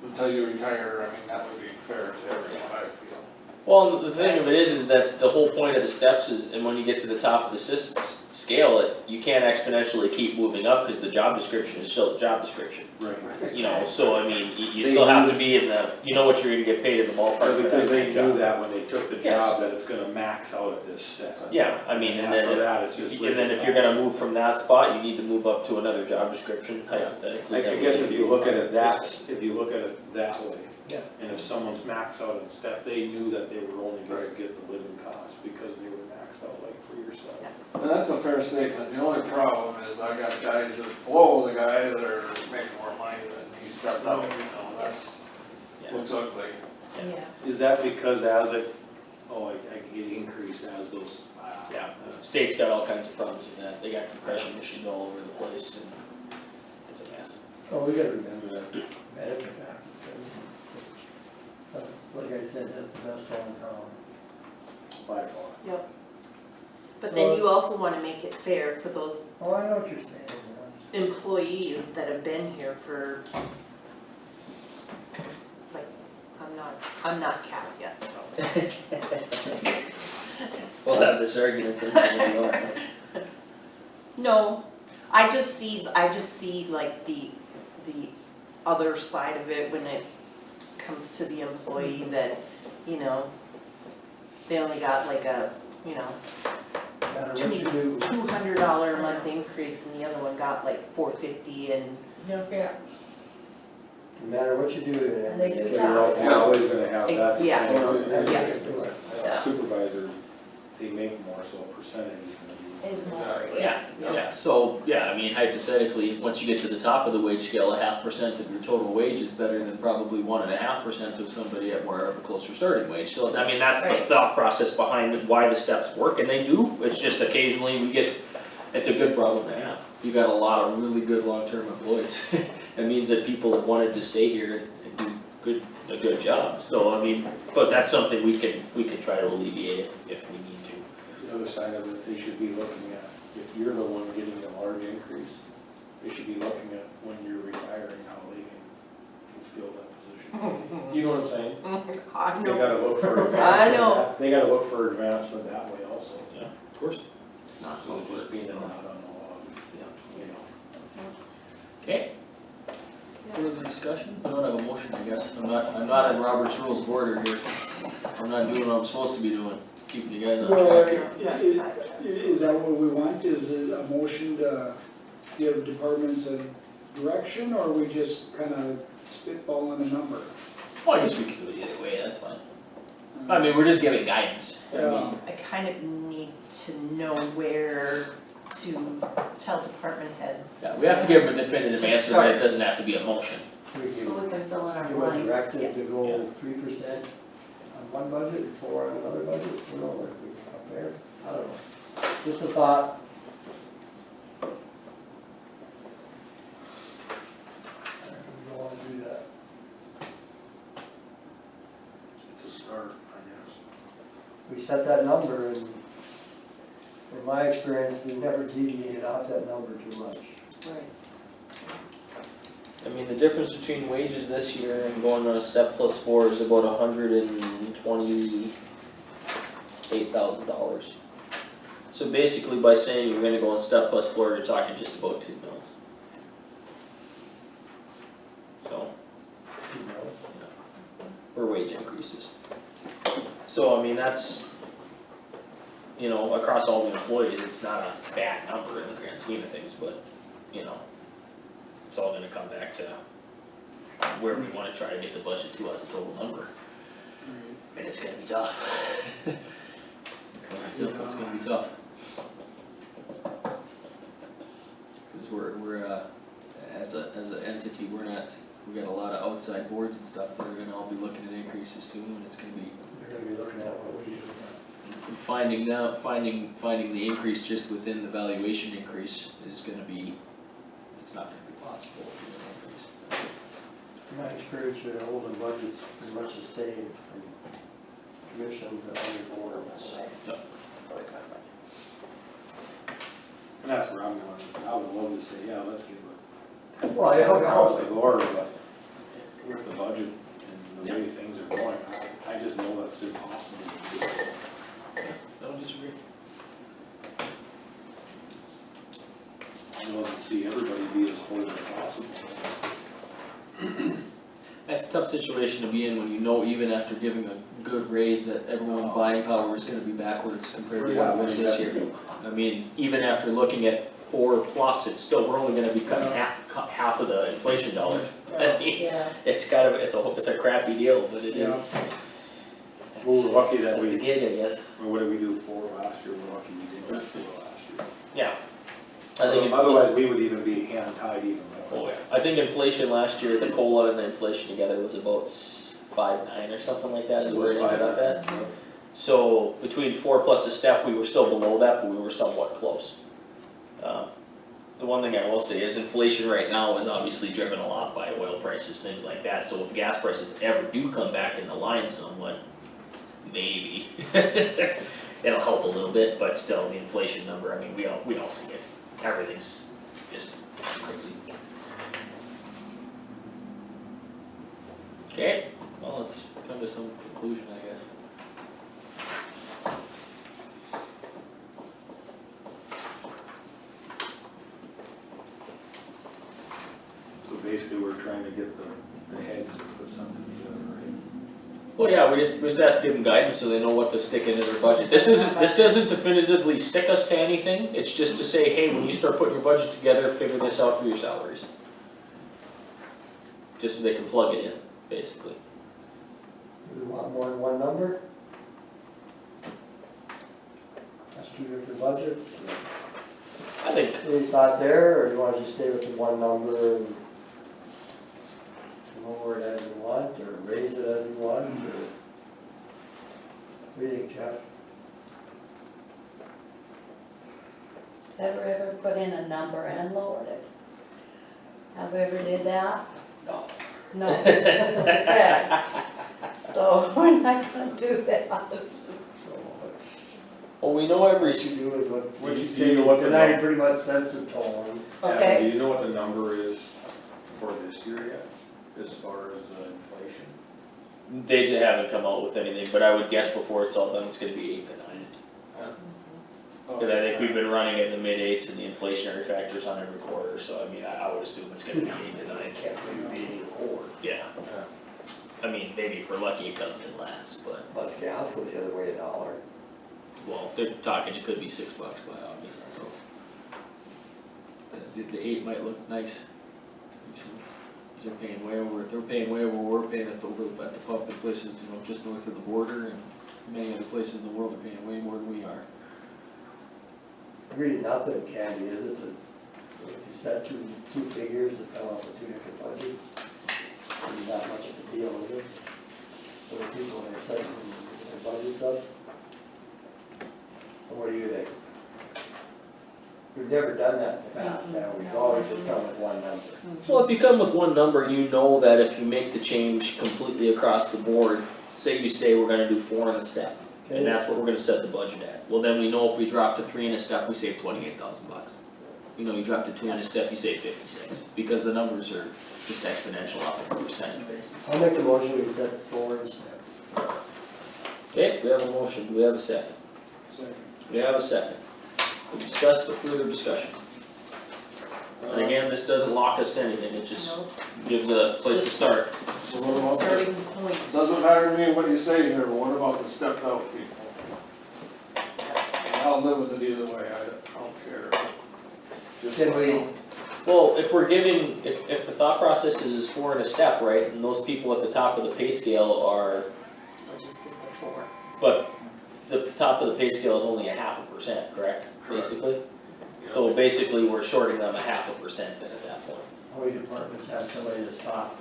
E: until you retire, I mean, that would be fair to everyone, I feel.
A: Well, the thing of it is that the whole point of the steps is, and when you get to the top of the scale, you can't exponentially keep moving up, because the job description is still a job description.
F: Right.
A: You know, so I mean, you still have to be in the, you know what you're gonna get paid in the ballpark. for
F: Because they
A: job.
F: knew that when they took the
A: Yes.
F: job, that it's gonna max out at this step.
A: Yeah, I mean, and
F: After
A: then,
F: that, it's just.
A: and then if you're gonna move from that spot, you need to move up to another job description hypothetically.
F: I guess if you look at it that way.
A: Yeah.
F: And if someone's maxed out on step, they knew that they were only gonna get the living costs because they were maxed out like for yourself.
E: And that's a fair statement. The only problem is I got guys that below the guy that are making more money than he stepped out, you know, that's,
A: Yeah.
E: looks ugly.
G: Yeah.
F: Is that because as it, I get increased as those?
A: Yeah, the state's got all kinds of problems with that, they got compression issues all over the place, and it's a mess.
D: Oh, we gotta remember that benefit act. Like I said, that's the best one in town.
F: By far.
B: Yep. But then you also wanna make it fair for those
D: Oh, I know what you're saying,
B: employees that have been here for, like, I'm not capped yet, so.
A: We'll have this argument sometime if you are.
B: No, I just see like the other side of it when it comes to the employee that, you know, they only got like a, you know,
D: No matter what you do,
B: $200 a month increase and the other one got like $450 and,
G: Yeah.
D: no matter what you do,
G: And they do
F: You're always gonna have that.
B: Yeah.
D: yeah.
F: Supervisors, they make more, so a percentage is gonna be.
G: Is more,
A: Yeah, so, yeah, I mean hypothetically, once you get to the top of the wage scale, 0.5% of your total wage is better than probably 1.5% of somebody at more of a closer starting wage. So, I mean, that's the
G: Right.
A: thought process behind why the steps work, and they do, it's just occasionally it's a good problem to have. You got a lot of really good long-term employees. It means that people have wanted to stay here and do a good job, so, I mean, but that's something we can try to alleviate if we need to.
F: The other side of it, they should be looking at, if you're the one getting a large increase, they should be looking at when you're retiring, how they can fulfill that position. You know what I'm saying?
B: I
F: They
B: know,
F: gotta look for advancement.
B: I know.
F: They gotta look for advancement that way also.
A: Yeah, of course.
B: it's not.
F: So just being not on the log, you know.
A: Okay. Further discussion? I don't have a motion, I guess. I'm not in Robert's Rules of Order here. I'm not doing what I'm supposed to be doing, keeping you guys on track here.
C: Is that what we want? Is it a motion to give departments a direction, or are we just kinda spitballing a number?
A: Well, I guess we can do it either way, that's fine. I mean, we're just giving guidance. I
C: Yeah.
A: mean,
B: I kind of need to know where to tell department heads.
A: yeah, we have to give them a definitive
B: To
A: answer, but it doesn't have to be a motion.
D: We
G: So
D: can
G: we can fill in our
D: give a
G: blanks.
D: directive to go 3% on one budget and 4 on another budget, you know, like we compare, I don't know. Just a thought. We don't wanna do that.
F: It's a start, I guess.
D: We set that number and in my experience, we never deviated off that number too much.
B: Right.
A: I mean, the difference between wages this year and going on a step plus 4 is about $128,000. So basically, by saying you're gonna go on step plus 4, you're talking just about 2 mils. So,
D: You know?
A: for wage increases. So, I mean, that's, you know, across all the employees, it's not a bad number in the grand scheme of things, but, you know, it's all gonna come back to where we wanna try to get the budget to as a total number, and it's gonna be tough. It's gonna be tough. Cause we're as an entity, we got a lot of outside boards and stuff that are gonna all be looking at increases too, and it's gonna be
D: They're gonna be looking at what we do.
A: finding the increase just within the valuation increase is gonna be, it's not gonna be possible if you don't increase.
D: In my experience, your holding budget's pretty much the same from commission to other boards.
F: And that's where I'm going, I would love to say, yeah, let's give it
D: Well, yeah,
F: across the board, but with the budget and the way things are going, I just know that's impossible to do.
A: I don't disagree.
F: I'd love to see everybody be as close as possible.
A: That's a tough situation to be in when you know even after giving a good raise that everyone's buying power is gonna be backwards compared to what it was this year. I mean, even after looking at 4+, it's still, we're only gonna be cutting half of the inflation dollars. I mean,
G: Yeah,
A: it's a crappy deal, but it is.
F: Well, we're lucky that
A: That's the
F: we,
A: gig, I guess.
F: what did we do 4 last year, we're lucky we did that 4 last year.
A: Yeah. I think
F: Otherwise, we would even be hand tied even
A: Oh,
F: more.
A: yeah. I think inflation last year, the COLA and the inflation together was about 5.9 or something like that is where it ended up at. So between 4 plus a step, we were still below that, but we were somewhat close. The one thing I will say is inflation right now is obviously driven a lot by oil prices, things like that. So if gas prices ever do come back in the line somewhat, maybe it'll help a little bit, but still the inflation number, I mean, we don't see it. Everything's just crazy. Okay, well, let's come to some conclusion, I guess.
F: So basically, we're trying to get the heads to put something together, right?
A: Well, yeah, we just have to give them guidance so they know what to stick into their budget. This doesn't definitively stick us to anything, it's just to say, hey, when you start putting your budget together, figure this out for your salaries. Just so they can plug it in, basically.
D: Do we want more than one number? That's 2 different budgets.
A: I think,
D: Any thought there, or do you wanna just stay with the one number and lower it as you want, or raise it as you want, or? What do you think, Jeff?
G: ever put in a number and lowered it? Have we ever did that?
D: No.
G: No. Okay. So we're not gonna do that.
A: well, we know every,
D: What you do is what
F: What
D: you
F: you
D: say
F: do, what the
D: tonight
F: number-
D: pretty much sets the tone.
F: Yeah,
G: Okay.
F: do you know what the number is for this year yet, as far as inflation?
A: they haven't come out with anything, but I would guess before it's all done, it's gonna be 8 to 9. Cause I think we've been running at the mid-8s and the inflationary factors on every quarter, so I mean, I would assume it's gonna be 8 to 9.
D: Can't really be any lower.
A: Yeah. I mean, maybe if we're lucky it comes in less, but,
D: Plus gas go the other way $1.
A: well, they're talking, it could be $6 by August, so. The 8 might look nice. They're paying way over, they're paying way over, we're paying at the pump in places, you know, just north of the border, and many other places in the world are paying way more than we are.
D: Really nothing candy, is it, if you set two figures that come up with 2 different budgets? It's not much of a deal, is it? So the people are setting budgets up? Or what do you think? We've never done that in the past now, we've always just come with one number.
A: Well, if you come with one number, you know that if you make the change completely across the board, say you say we're gonna do 4 in a step, and that's what we're gonna set the budget at. Well, then we know if we drop to 3 in a step, we save $28,000. You know, you drop to 2 in a step, you save 56, because the numbers are just exponential up on a percentage basis.
D: I'll make the motion, we set 4 instead.
A: Okay, we have a motion, do we have a second?
C: Second.
A: We have a second. We discussed, but further discussion. And again, this doesn't lock us to anything, it just
B: Nope,
A: gives a place to start.
E: So
B: just
E: what
B: a
E: about the-
B: starting point.
E: Doesn't matter to me what you say here, but what about the stepped out people? I'll live with it either way, I don't care. Just
D: Can we-
A: Well, if we're giving, if the thought process is 4 in a step, right, and those people at the top of the pay scale are,
B: I'll just leave it 4.
A: but the top of the pay scale is only 0.5%, correct,
E: Correct.
A: basically? So basically, we're shorting them 0.5% then at that point.
D: How many departments have somebody that's top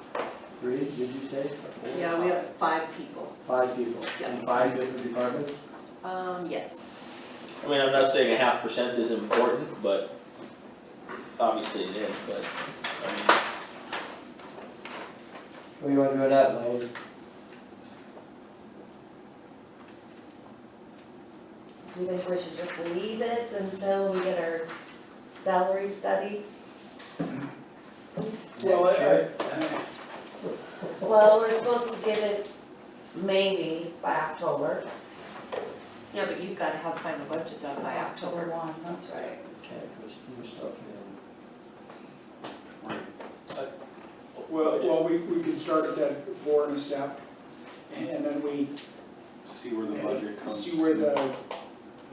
D: 3, did you say? Or 4?
B: Yeah, we have 5 people.
D: 5 people,
B: Yeah.
D: in 5 different departments?
B: Yes.
A: I mean, I'm not saying 0.5% is important, but obviously it is, but, I mean,
D: What do you wanna do with that, Lane?
G: Do you think we should just leave it until we get our salary study?
C: Well,
G: Well, we're supposed to get it maybe by October.
B: Yeah, but you've gotta have final budget done by October.
G: 1, that's right.
D: Can't put new stuff in.
C: well, we could start at that 4 in a step, and then we
F: See where the budget comes.
C: see where the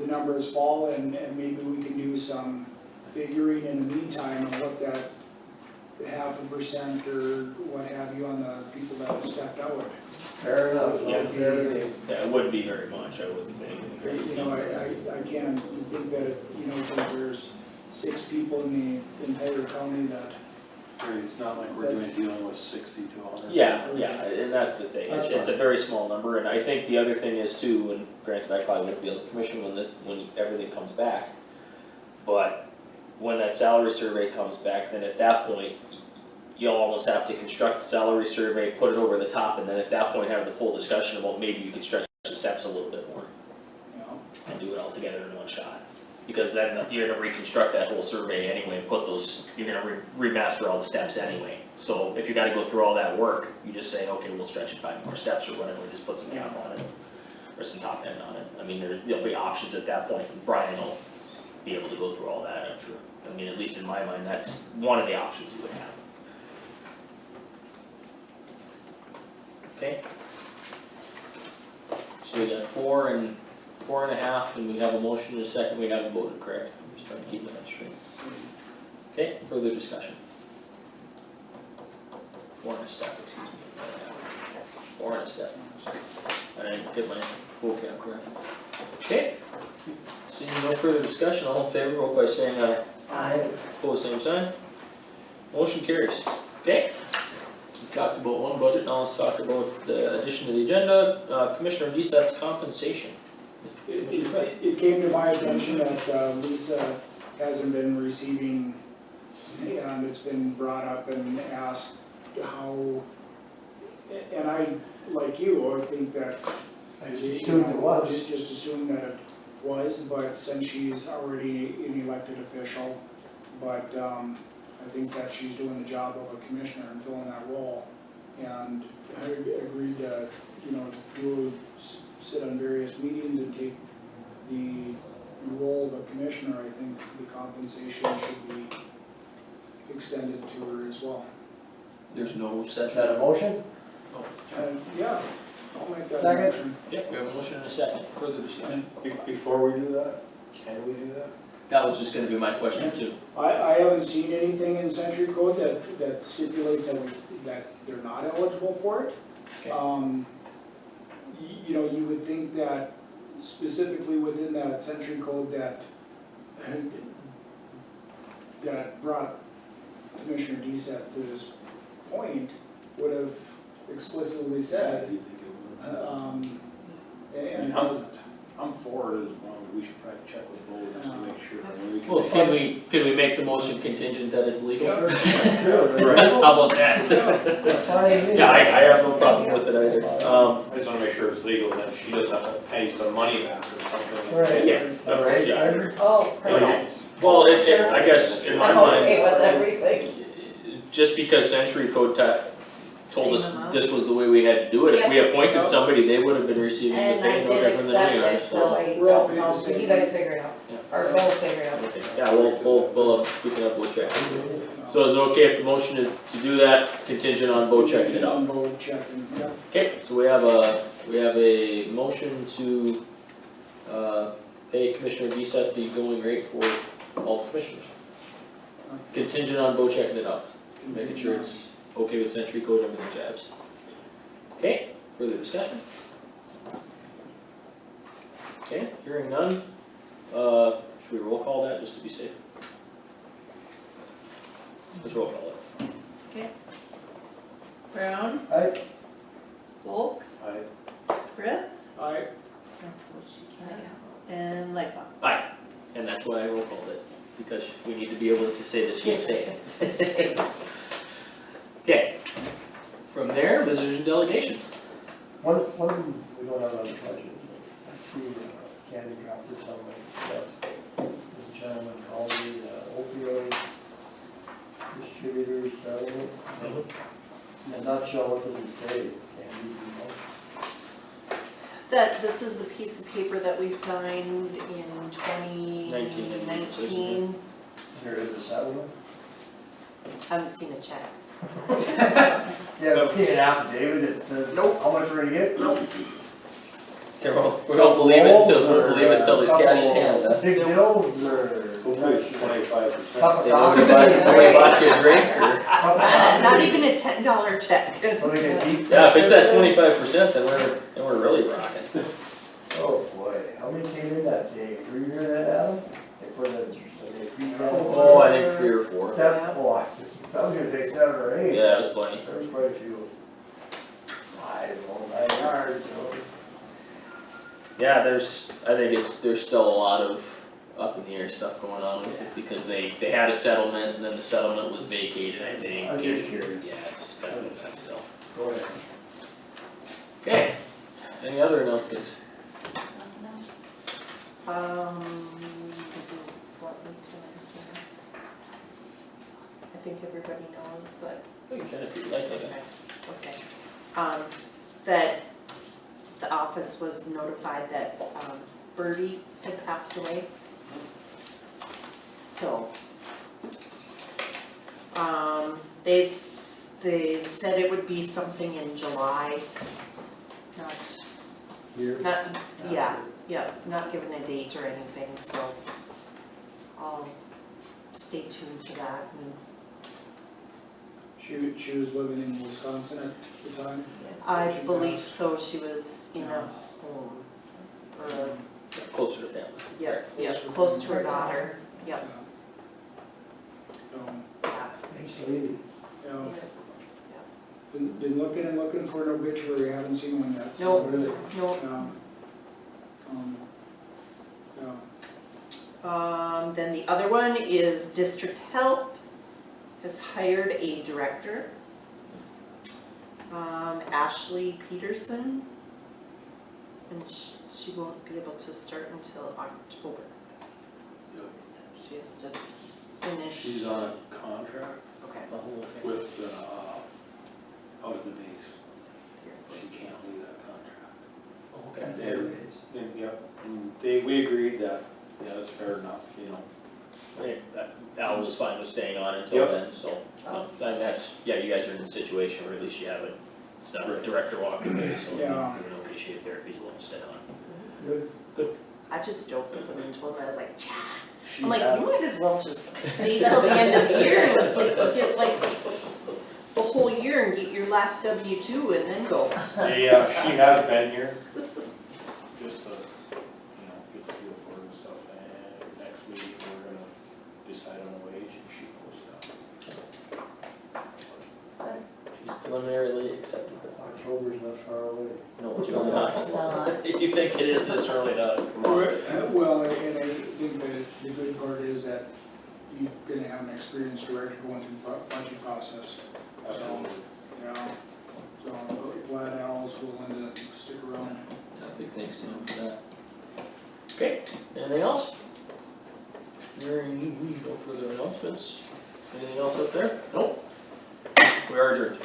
C: numbers fall, and maybe we can do some figuring in the meantime of what that 0.5% or what have you on the people that have stepped out.
D: Fair enough, as long as
A: Yeah.
D: everything,
A: yeah, it wouldn't be very much, I wouldn't think.
C: You know, I can't think that, you know, since there's 6 people in the entire county that,
F: It's not like we're dealing with 60 to 100.
A: Yeah, and that's the thing,
D: That's
A: it's a very small number, and I think the other thing is too, and granted, I probably won't be on the commission when everything comes back, but when that salary survey comes back, then at that point, you'll almost have to construct the salary survey, put it over the top, and then at that point have the full discussion about maybe you could stretch the steps a little bit more
C: you know,
A: and do it all together in one shot. Because then you're gonna reconstruct that whole survey anyway, and put those, you're gonna remaster all the steps anyway. So if you gotta go through all that work, you just say, okay, we'll stretch it 5 more steps or whatever, just put some cap on it, or some top end on it. I mean, there'll be options at that point, and Brian will be able to go through all that, I'm sure. I mean, at least in my mind, that's one of the options you would have. Okay? So we got 4 and 4.5, and we have a motion in a second, we haven't voted, correct? I'm just trying to keep that straight. Okay, further discussion. 4 and a step, excuse me. 4 and a step. I didn't get my vocab correct. Okay, seeing no further discussion, all in favor, vote by saying aye.
G: Aye.
A: Opposed, same sign. Motion carries. Okay. We talked about one budget, now let's talk about the addition to the agenda, Commissioner DeSeth's compensation.
C: it came to my attention that Lisa hasn't been receiving, and it's been brought up and asked how, and I, like you, I think that,
D: I just assumed it was.
C: just assumed that it was, but since she's already an elected official, but I think that she's doing the job of a commissioner and filling that role. And I agreed to, you know, sit on various meetings and take the role of a commissioner. I think the compensation should be extended to her as well.
A: There's no
D: Is
A: such.
D: that a motion?
C: And, yeah, I'll make that
D: Second.
C: motion.
A: Yep, we have a motion and a second, further discussion.
F: Before we do that, can we do that?
A: That was just gonna be my question too.
C: I haven't seen anything in Century Code that stipulates that they're not eligible for it.
A: Okay.
C: You know, you would think that specifically within that Century Code that brought Commissioner DeSeth to this point would have explicitly said, and it doesn't.
F: I'm for it as long as we should probably check with Bo just to make sure. that we can-
A: Well, can we make the motion contingent that it's legal?
D: Sure,
A: How about that?
D: That's fine with me.
A: Yeah, I have no problem with it either.
F: I just wanna make sure it's legal, and that she doesn't have to pay some money back or something.
D: Right.
A: Yeah, of course, yeah.
D: Right.
G: Oh, perfect.
A: Well, I guess in my
G: I'm
A: mind,
G: okay with everything.
A: just because Century Code told us
B: Same amount.
A: this was the way we had to do it, if we appointed somebody, they would have been receiving the
G: And I
A: pay no
G: did
A: different than
G: accept
A: we are,
G: it, so I
C: We're all
G: don't
C: paid
G: know,
C: the same.
G: you guys figure it out,
A: Yeah.
G: or both figure it out.
A: Okay, yeah, we can have Bo check. So is it okay if the motion is to do that contingent on Bo checking it out?
C: Bo checking, yeah.
A: Okay, so we have a motion to, pay Commissioner Bissett the going rate for all commissioners. Contingent on Bo checking it out, making sure it's okay with Century Code and everything jabs. Okay, further discussion? Okay, hearing none, should we roll call that just to be safe? Let's roll call it.
B: Brown,
D: Aye.
B: Volk,
F: I,
B: Brett,
C: I,
B: I suppose she can, and Lightfoot.
A: Aye, and that's why I roll called it, because we need to be able to say that she abstained. Okay, from there, visitors and delegations.
D: One, we don't have on the budget, but I see Candy dropped this on my desk. There's a gentleman called the opioid distributors settlement. In a nutshell, what does it say, Candy, you know?
B: That this is the piece of paper that we signed in 2019.
D: There is a settlement?
B: Haven't seen a check.
D: Yeah, I've seen an affidavit that says, nope, how much we're gonna get? Nope.
A: Okay, we don't believe it until there's cash in hand, huh?
D: Big bills or?
F: hopefully it's 25%.
D: Cup of
A: They
D: coffee?
A: nobody bought you a drink, or?
D: Cup of coffee?
B: Not even a $10 check.
D: So we get deep.
A: Yeah, if it's at 25%, then we're really rocking.
D: Oh, boy, how many came in that day? Were you hearing that, Adam? They put it, they increased that.
A: Oh, I think 3 or 4.
D: Seven, oh, I was gonna say 7 or 8.
A: Yeah, it was plenty.
D: There was quite a few. I don't know, 9 yards, so.
A: Yeah, I think there's still a lot of up in the air stuff going on with it, because they had a settlement, and then the settlement was vacated, I think.
D: I'm just curious.
A: Yeah, it's kind of a mess still.
D: Go ahead.
A: Okay, any other announcements?
B: I think everybody knows, but,
A: Oh, you can if you'd like, okay.
B: okay. That the office was notified that, Birdie had passed away. So, they said it would be something in July, not,
D: Here?
B: not given a date or anything, so I'll stay tuned to that and
C: she was living in Wisconsin at the time.
B: I
C: She
B: believe
C: passed.
B: so, she was in a home, or,
A: Closer to family.
B: yeah, close to her daughter,
C: Yeah.
B: yeah.
D: Thanks, lady.
C: Yeah, been looking for an obituary, haven't seen one yet, so.
B: Nope.
D: Really?
B: No,
C: Yeah,
B: then the other one is District Health has hired a director. Ashley Peterson. And she won't be able to start until October. So she has to finish.
F: She's on a contract
B: Okay.
A: The whole thing.
F: with, out of the base. She can't leave that contract.
A: Oh, okay.
D: That's what it is.
F: And, yep, and we agreed that, yeah, that's fair enough, you know.
A: Okay, Al was fine with staying on until
F: Yep.
A: then, so, and that's, yeah, you guys are in a situation where at least you have it, it's not a director walking away, so you're
C: Yeah.
A: in okay shape there if he's willing to stay on.
D: Good.
B: I just joked with him and told him, I was like, yeah.
D: She
B: I'm like,
D: had-
B: you might as well just stay till the end of the year and get like the whole year and get your last W-2 and then go.
F: Yeah, she has been here, just to, you know, get the feel for it and stuff, and next week we're gonna decide on a wage and she goes down.
A: She's preliminarily accepted.
D: October's not far away.
A: No, it's really not.
G: It's not.
A: You think it is, it's really not, come on.
C: Well, and I think that the good part is that you're gonna have an experienced director going through the budget process. So, yeah, so glad Al's willing to stick around.
A: Yeah, big thanks to him for that. Okay, anything else? Hearing no further announcements. Anything else up there? Nope. We are adjourned.